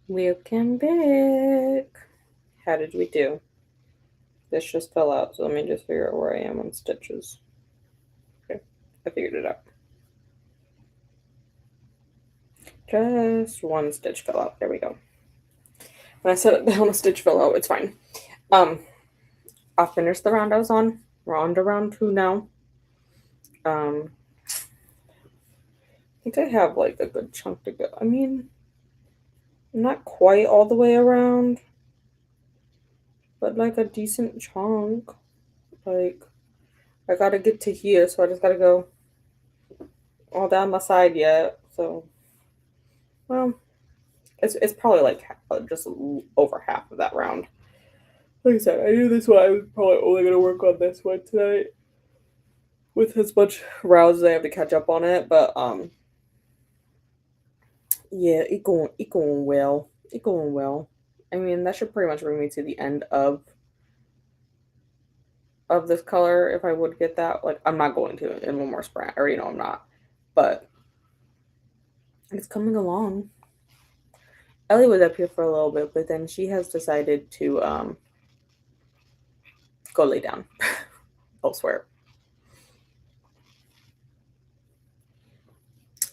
Welcome back. How did we do? This just fell out, so let me just figure out where I am on stitches. Okay, I figured it out. Just one stitch fell out. There we go. When I set it down, a stitch fell out. It's fine. I finished the round I was on. We're on to round 2 now. I think I have like a good chunk to go. I mean, not quite all the way around, but like a decent chunk. Like, I gotta get to here, so I just gotta go all down my side yet. So, well, it's probably like just over half of that round. Like I said, I knew this one. I was probably only gonna work on this one tonight, with as much rounds as I have to catch up on it. But yeah, it going well. It going well. I mean, that should pretty much bring me to the end of this color if I would get that. Like, I'm not going to in one more sprint. I already know I'm not, but it's coming along. Ellie was up here for a little bit, but then she has decided to go lay down elsewhere.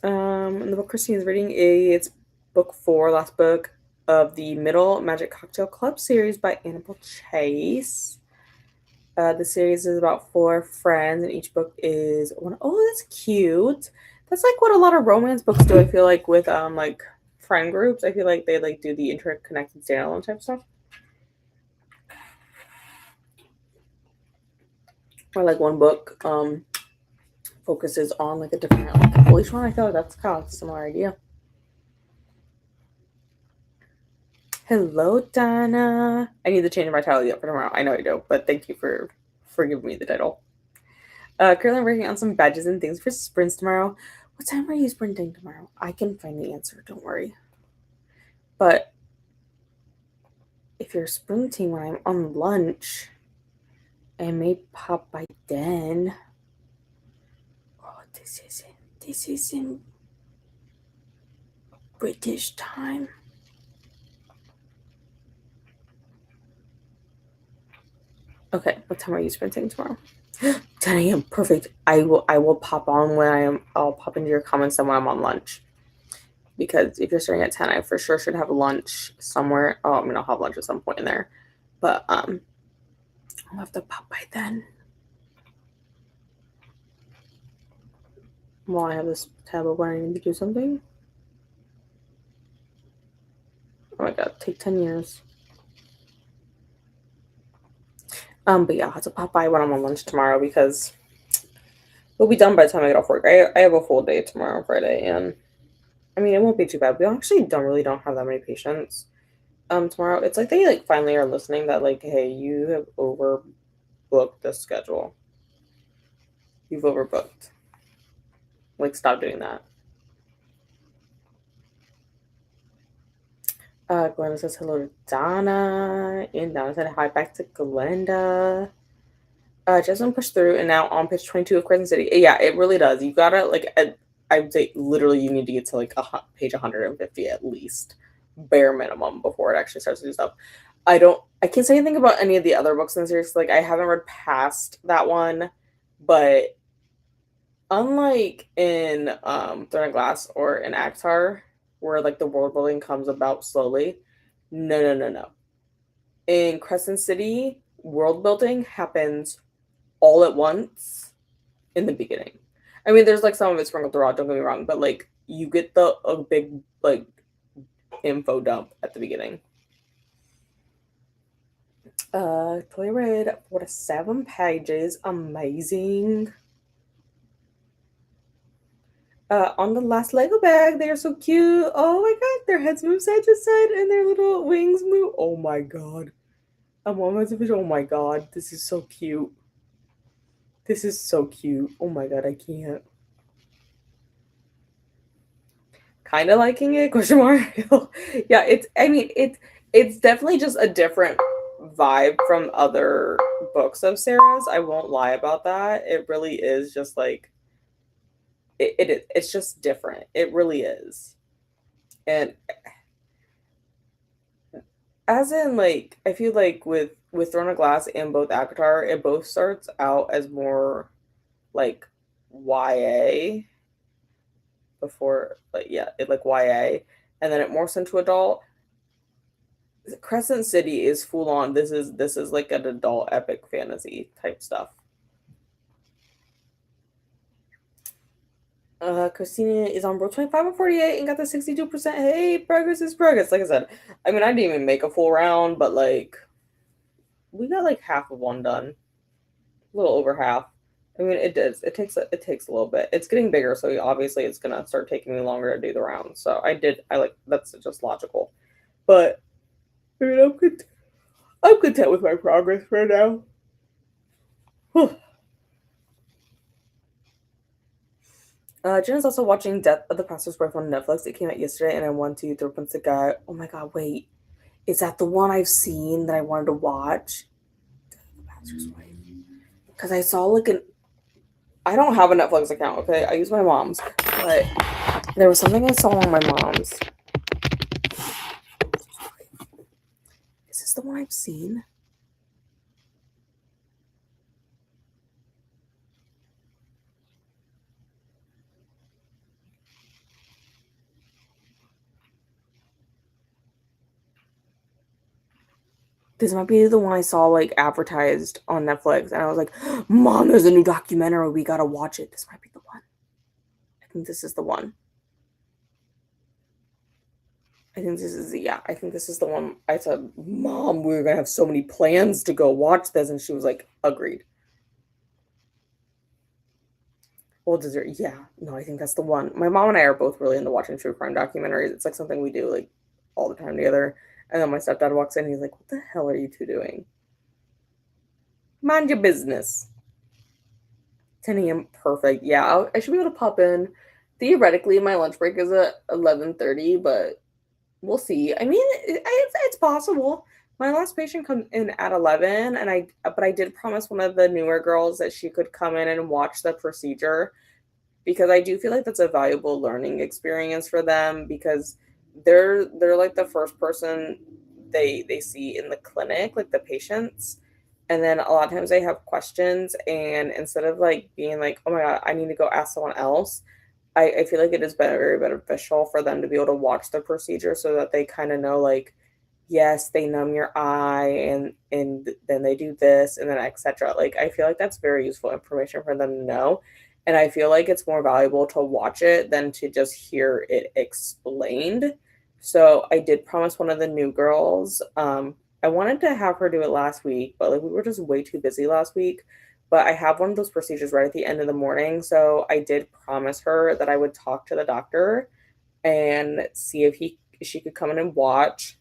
And the book Christine is reading is book 4, last book of the Middle Magic Cocktail Club series by Annabelle Chase. The series is about 4 friends, and each book is one. Oh, that's cute. That's like what a lot of romance books do. I feel like with like friend groups. I feel like they like do the interconnected standalone type stuff. Or like one book focuses on like a different couple each one. I feel like that's kind of a similar idea. Hello, Donna. I need to change my title yet for tomorrow. I know I do, but thank you for giving me the title. Currently working on some badges and things for sprints tomorrow. What time are you sprinting tomorrow? I can find the answer, don't worry. But if you're sprinting when I'm on lunch, I may pop by then. Oh, this isn't British time. Okay, what time are you sprinting tomorrow? 10 a.m. Perfect. I will pop on when I'll pop into your comments when I'm on lunch. Because if you're starting at 10, I for sure should have lunch somewhere. Oh, I mean, I'll have lunch at some point in there. But I'll have to pop by then. While I have this tab open, I need to do something. Oh my god, take 10 years. But yeah, I'll have to pop by when I'm on lunch tomorrow because we'll be done by the time I get off work. I have a full day tomorrow, Friday, and I mean, it won't be too bad. We actually don't have that many patients tomorrow. It's like they like finally are listening that like, hey, you have overbooked the schedule. You've overbooked. Like, stop doing that. Glenda says hello to Donna, and Donna said hi back to Glenda. Jasmine pushed through, and now on page 22 of Crescent City. Yeah, it really does. You gotta like, I would say literally you need to get to like page 150 at least, bare minimum, before it actually starts to do stuff. I can't say anything about any of the other books in the series. Like, I haven't read past that one, but unlike in Throne of Glass or in Akhtar, where like the world building comes about slowly, no. In Crescent City, world building happens all at once in the beginning. I mean, there's like some of it sprinkled throughout, don't get me wrong, but like you get a big like info dump at the beginning. Totally read 47 pages, amazing. On the last Lego bag, they are so cute. Oh my god, their heads move side to side and their little wings move. Oh my god. I'm almost official. Oh my god, this is so cute. This is so cute. Oh my god, I can't. Kind of liking it, question mark. Yeah, it's definitely just a different vibe from other books of Sarah's. I won't lie about that. It really is just like it's just different. It really is. And as in like I feel like with Throne of Glass and both Avatar, it both starts out as more like YA before like yeah, it like YA and then it morphs into adult. Crescent City is full on. This is like an adult epic fantasy type stuff. Christina is on row 25 and 48 and got the 62%. Hey, progress is progress. Like I said, I mean, I didn't even make a full round, but like, we got like half of one done, a little over half. I mean, it does. It takes a little bit. It's getting bigger, so obviously it's gonna start taking me longer to do the round. So I like that's just logical. But I mean, I'm content with my progress right now. Jenna's also watching Death of the Pastor's Wife on Netflix. It came out yesterday, and I want to throw Prince the Guy. Oh my god, wait. Is that the one I've seen that I wanted to watch? Death of the Pastor's Wife. Because I saw like an. I don't have a Netflix account, okay? I use my mom's. But there was something I saw on my mom's. Is this the one I've seen? This might be the one I saw like advertised on Netflix, and I was like, "Mom, there's a new documentary. We gotta watch it." This might be the one. I think this is the one. I think this is yeah. I think this is the one. I said, "Mom, we were gonna have so many plans to go watch this," and she was like, "Agreed." Well, dessert. Yeah, no, I think that's the one. My mom and I are both really into watching true crime documentaries. It's like something we do like all the time together. And then my stepdad walks in, and he's like, "What the hell are you two doing? Mind your business." 10 a.m. Perfect. Yeah, I should be able to pop in. Theoretically, my lunch break is at 11:30, but we'll see. I mean, it's possible. My last patient comes in at 11, and I did promise one of the newer girls that she could come in and watch the procedure because I do feel like that's a valuable learning experience for them because they're like the first person they see in the clinic, like the patients. And then a lot of times they have questions, and instead of like being like, oh my god, I need to go ask someone else, I feel like it is very beneficial for them to be able to watch the procedure so that they kind of know like yes, they numb your eye and then they do this and then etc. Like I feel like that's very useful information for them to know. And I feel like it's more valuable to watch it than to just hear it explained. So I did promise one of the new girls. I wanted to have her do it last week, but like we were just way too busy last week. But I have one of those procedures right at the end of the morning. So I did promise her that I would talk to the doctor and see if she could come in and watch,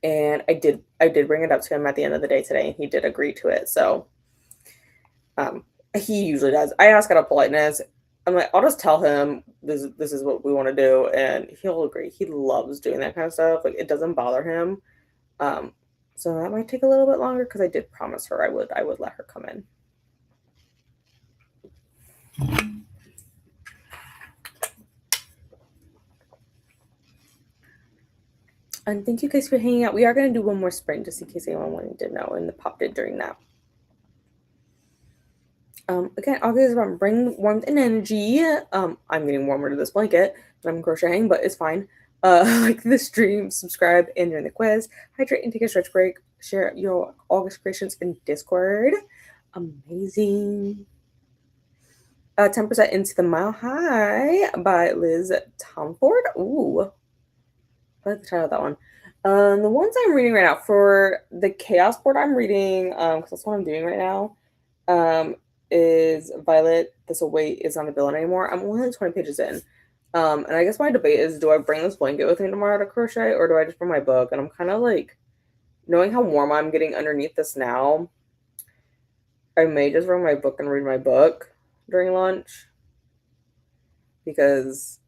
and I did bring it up to him at the end of the day today, and he did agree to it. So he usually does. I ask out of politeness. I'm like, I'll just tell him this is what we want to do, and he'll agree. He loves doing that kind of stuff. Like it doesn't bother him. Um, so that might take a little bit longer because I did promise her I would let her come in. And thank you guys for hanging out. We are going to do one more spring just in case anyone wanted to know and popped in during that. Again, August is about bring warmth and energy. I'm getting warmer to this blanket that I'm crocheting, but it's fine. Like the stream, subscribe, and join the quiz. Hydrate and take a stretch break. Share your August creations in Discord. Amazing. 10% into the Mile High by Liz Tomford. Ooh. I like the title of that one. The ones I'm reading right now for the Chaos board I'm reading, because that's what I'm doing right now, is Violet, This Await is not a villain anymore. I'm only like 20 pages in. And I guess my debate is, do I bring this blanket with me tomorrow to crochet, or do I just bring my book? And I'm kind of like, knowing how warm I'm getting underneath this now, I may just bring my book and read my book during lunch, because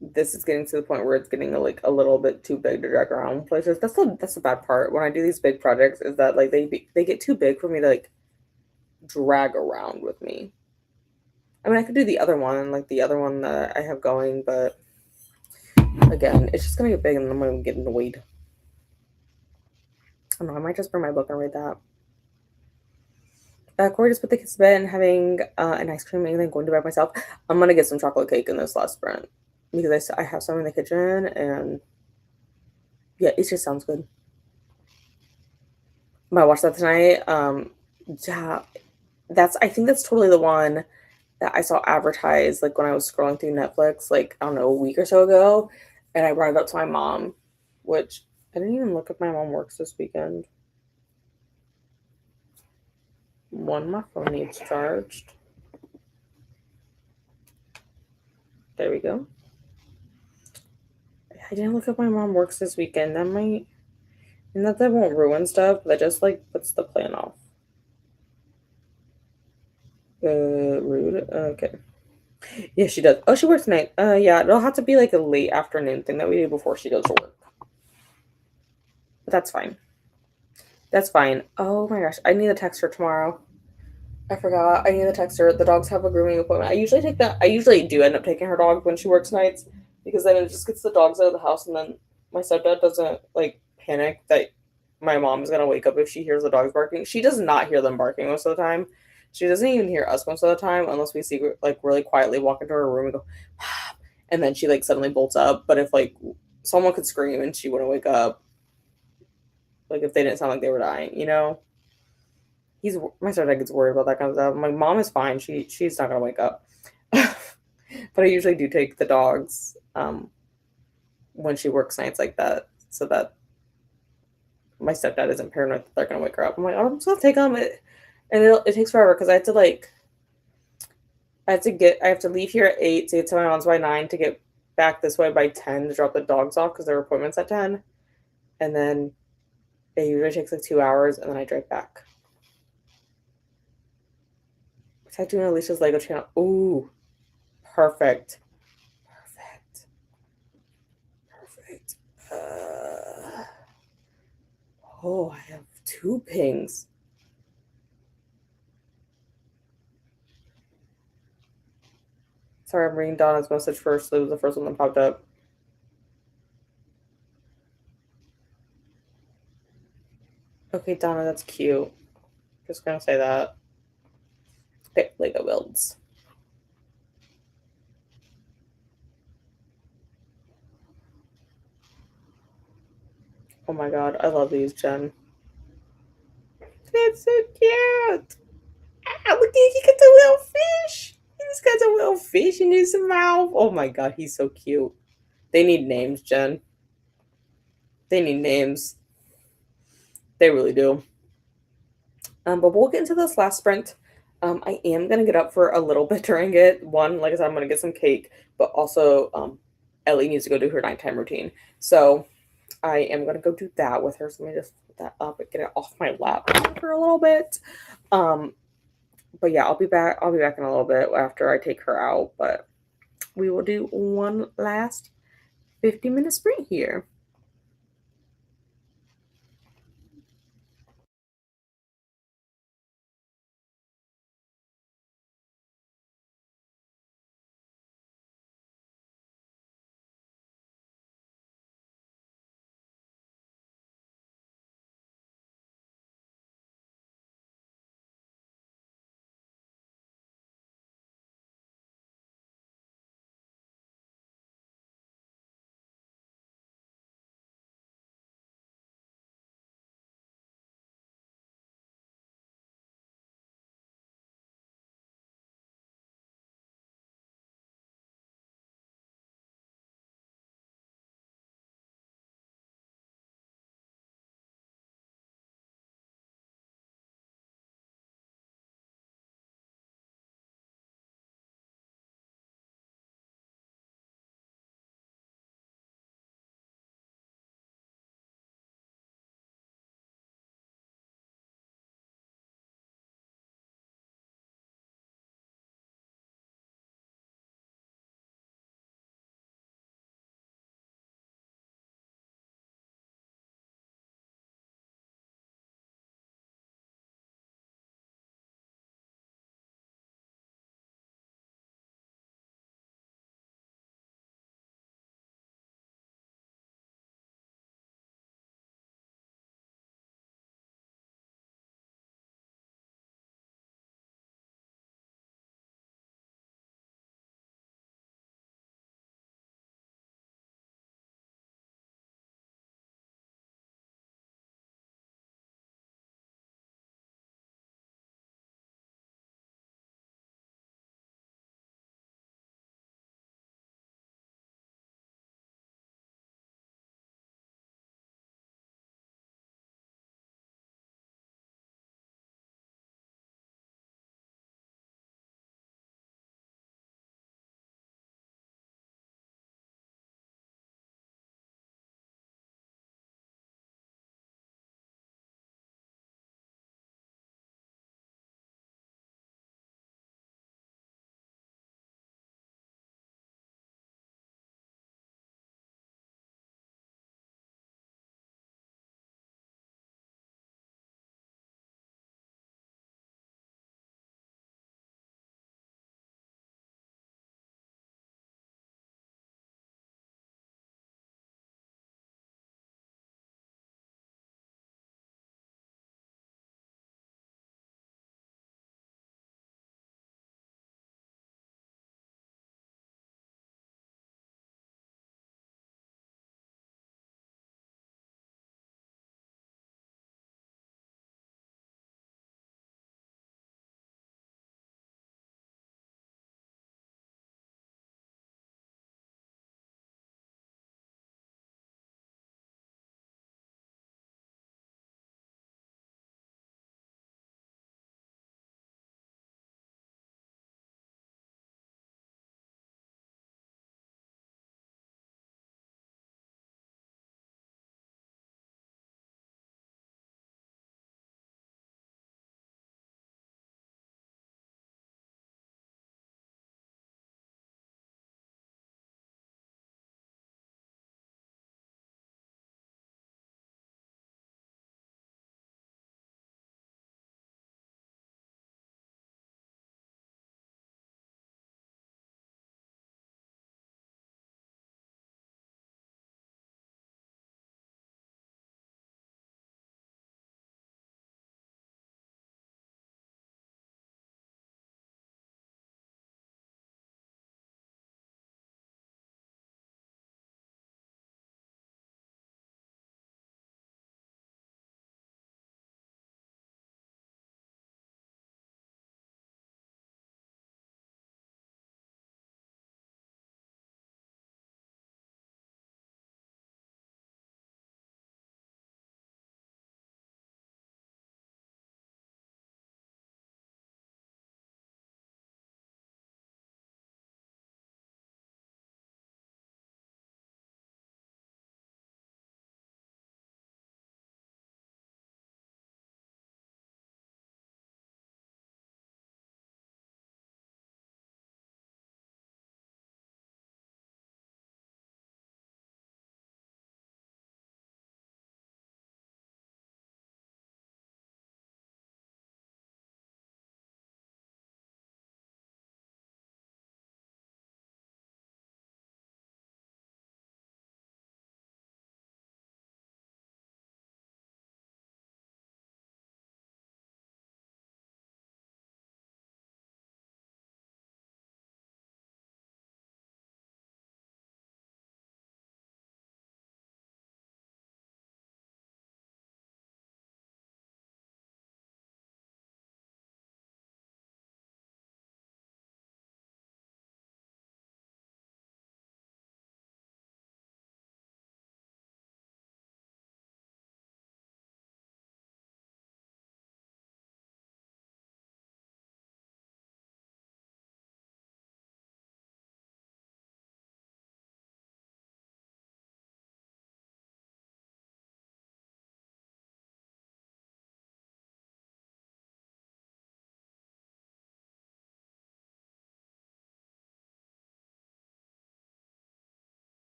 this is getting to the point where it's getting like a little bit too big to drag around places. That's the bad part when I do these big projects, is that like they get too big for me to like drag around with me. I mean, I could do the other one, like the other one that I have going, but again, it's just gonna get big and I'm gonna get annoyed. I don't know, I might just bring my book and read that. Corey just put the kids to bed and having an ice cream and then going to bed myself. I'm gonna get some chocolate cake in this last sprint because I have some in the kitchen and yeah, it just sounds good. I might watch that tonight. Yeah, I think that's totally the one that I saw advertised like when I was scrolling through Netflix, like I don't know, a week or so ago, and I brought it up to my mom, which I didn't even look if my mom works this weekend. One, my phone needs charged. There we go. I didn't look if my mom works this weekend. That might, and that won't ruin stuff. That just like puts the plan off. Rude. Okay. Yeah, she does. Oh, she works night. Yeah, it'll have to be like a late afternoon thing that we do before she goes to work. But that's fine. That's fine. Oh my gosh, I need a text her tomorrow. I forgot. I need to text her. The dogs have a grooming appointment. I usually do end up taking her dog when she works nights because then it just gets the dogs out of the house and then my stepdad doesn't like panic that my mom's gonna wake up if she hears the dogs barking. She does not hear them barking most of the time. She doesn't even hear us most of the time unless we secret like really quietly walk into her room and go and then she like suddenly bolts up. But if like someone could scream and she wouldn't wake up, like if they didn't sound like they were dying, you know? He's my stepdad gets worried about that kind of stuff. My mom is fine. She's not gonna wake up. But I usually do take the dogs when she works nights like that, so that my stepdad isn't paranoid that they're gonna wake her up. I'm like, oh, I'm just gonna take them. It takes forever because I have to leave here at 8 to get to my mom's by 9 to get back this way by 10 to drop the dogs off because their appointment's at 10, and then it usually takes like 2 hours, and then I drive back. It's like doing Alicia's Lego channel. Ooh, perfect. Perfect. Perfect. Oh, I have two pings. Sorry, I'm reading Donna's message first. It was the first one that popped up. Okay, Donna, that's cute. Just gonna say that. Okay, Lego builds. Oh my god, I love these, Jen. That's so cute. Ah, look at he got the little fish. He's got a little fish in his mouth. Oh my god, he's so cute. They need names, Jen. They need names. They really do. But we'll get into this last sprint. I am gonna get up for a little bit during it. One, like I said, I'm gonna get some cake, but also Ellie needs to go do her nighttime routine. So I am gonna go do that with her. So let me just put that up and get it off my lap for a little bit. But yeah, I'll be back. I'll be back in a little bit after I take her out. But we will do one last 50-minute sprint here.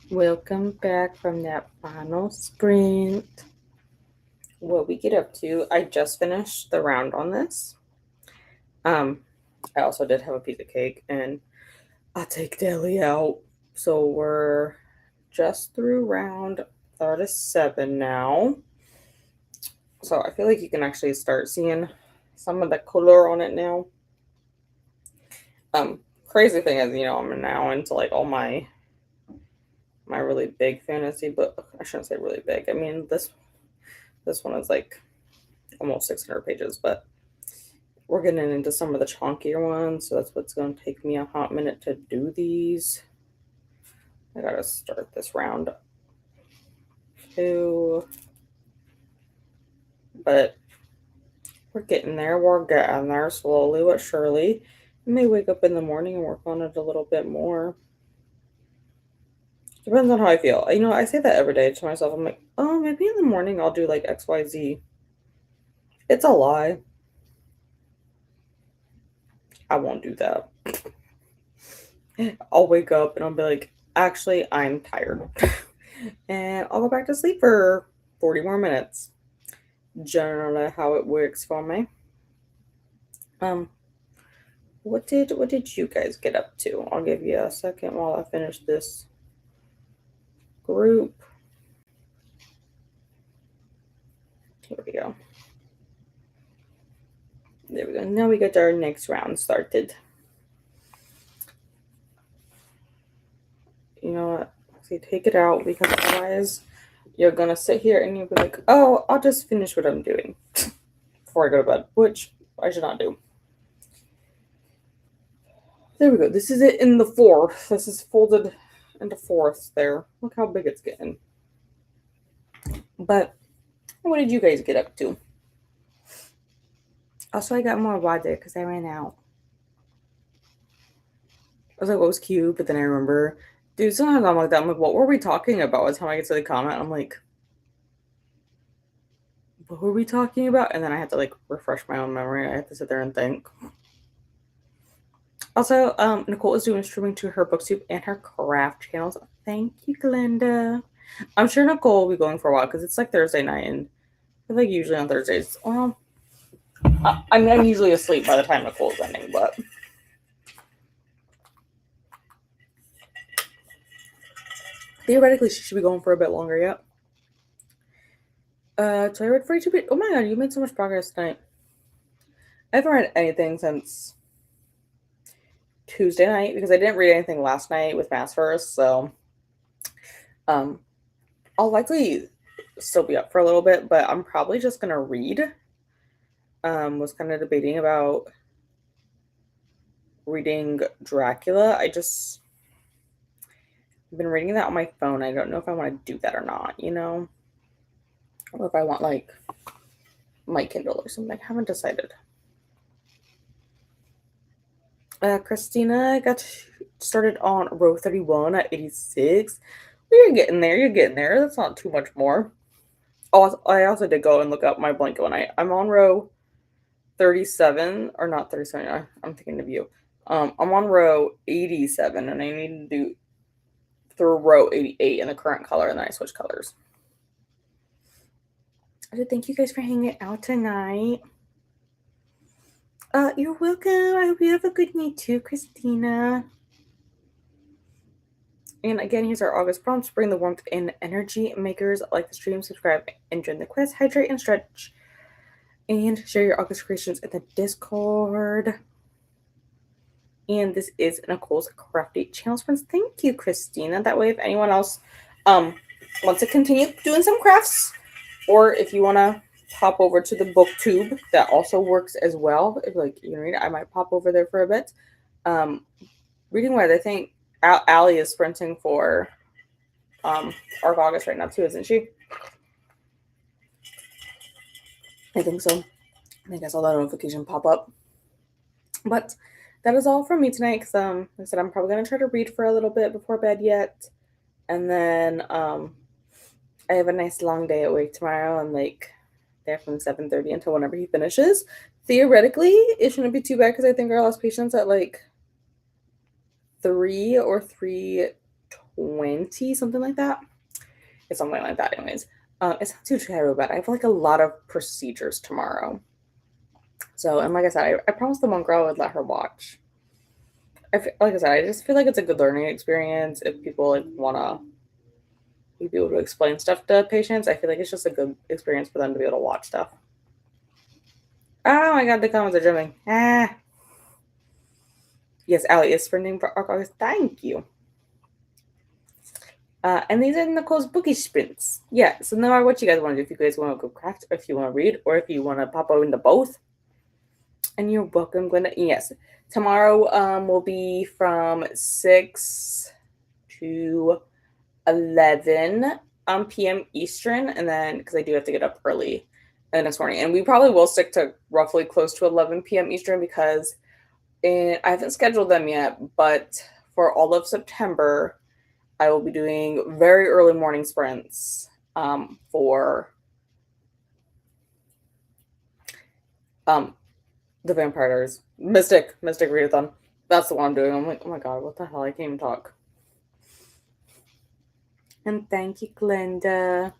Welcome back from that final sprint. What we get up to, I just finished the round on this. I also did have a piece of cake, and I take Deli out. So we're just through round 37 now. So I feel like you can actually start seeing some of the color on it now. Crazy thing is, I'm now into like all my really big fantasy book. I shouldn't say really big. I mean this one is like almost 600 pages, but we're getting into some of the chunkier ones, so that's what's going to take me a hot minute to do these. I gotta start this round too, but we're getting there. We're getting there slowly but surely. I may wake up in the morning and work on it a little bit more. Depends on how I feel. I say that every day to myself. I'm like, oh, maybe in the morning I'll do like XYZ. It's a lie. I won't do that. I'll wake up and I'll be like, actually, I'm tired. And I'll go back to sleep for 40 more minutes. Generally how it works for me. What did you guys get up to? I'll give you a second while I finish this group. Here we go. There we go. Now we get our next round started. You know what? See, take it out, because otherwise you're gonna sit here and you'll be like, oh, I'll just finish what I'm doing before I go to bed, which I should not do. There we go. This is it in the fourth. This is folded into fourths there. Look how big it's getting. But what did you guys get up to? Also, I got more water because I ran out. I was like, what was cute? But then I remember, dude, sometimes I'm like that. I'm like, what were we talking about? By the time I get to the comment, I'm like, what were we talking about? And then I had to like refresh my own memory. I had to sit there and think. Also, Nicole is doing streaming to her booktube and her craft channels. Thank you, Glenda. I'm sure Nicole will be going for a while because it's like Thursday night, and I feel like usually on Thursdays. Well, I'm usually asleep by the time Nicole's ending, but theoretically she should be going for a bit longer yet. So I read 42 pages. Oh my god, you made so much progress tonight. I haven't read anything since Tuesday night because I didn't read anything last night with Mass First, so I'll likely still be up for a little bit, but I'm probably just gonna read. Was kind of debating about reading Dracula. I've been reading that on my phone. I don't know if I want to do that or not, or if I want like my Kindle or something. I haven't decided. Christina got started on row 31 at 86. You're getting there. You're getting there. That's not too much more. Oh, I also did go and look up my blanket one. I'm on row 37, or not 37. I'm thinking of you. I'm on row 87, and I need to do through row 88 in the current color, and then I switch colors. So thank you guys for hanging out tonight. You're welcome. I hope you have a good night too, Christina. And again, here's our August prompts. Bring the warmth and energy. Makers, like the stream, subscribe, and join the quest. Hydrate and stretch. And share your August creations in the Discord. And this is Nicole's Crafty channel, friends. Thank you, Christina. That way, if anyone else wants to continue doing some crafts, or if you want to pop over to the booktube, that also works as well. If I might pop over there for a bit. Reading what I think Allie is sprinting for Arc August right now too, isn't she? I think so. I think I saw that notification pop up. But that is all from me tonight, because like I said, I'm probably going to try to read for a little bit before bed yet. And then I have a nice long day at work tomorrow. I'm like there from 7:30 until whenever he finishes. Theoretically, it shouldn't be too bad because I think our last patient's at like 3 or 3:20. 20, something like that. It's something like that, anyways. It's not too terrible, but I have like a lot of procedures tomorrow. So, and like I said, I promised the one girl I would let her watch. Like I said, I just feel like it's a good learning experience if people like wanna be able to explain stuff to patients. I feel like it's just a good experience for them to be able to watch stuff. Oh my god, the comments are jumping. Ah. Yes, Allie is sprinting for August. Thank you. And these are Nicole's bookish sprints. Yeah, so no matter what you guys want to do, if you guys want to go craft, or if you want to read, or if you want to pop over into both, and you're welcome, Glenda. Yes, tomorrow will be from 6 to 11 p.m. Eastern, and then because I do have to get up early the next morning, and we probably will stick to roughly close to 11 p.m. Eastern because I haven't scheduled them yet, but for all of September, I will be doing very early morning sprints for the Vampires. Mystic Readathon. That's the one I'm doing. I'm like, oh my god, what the hell? I can't even talk. And thank you, Glenda.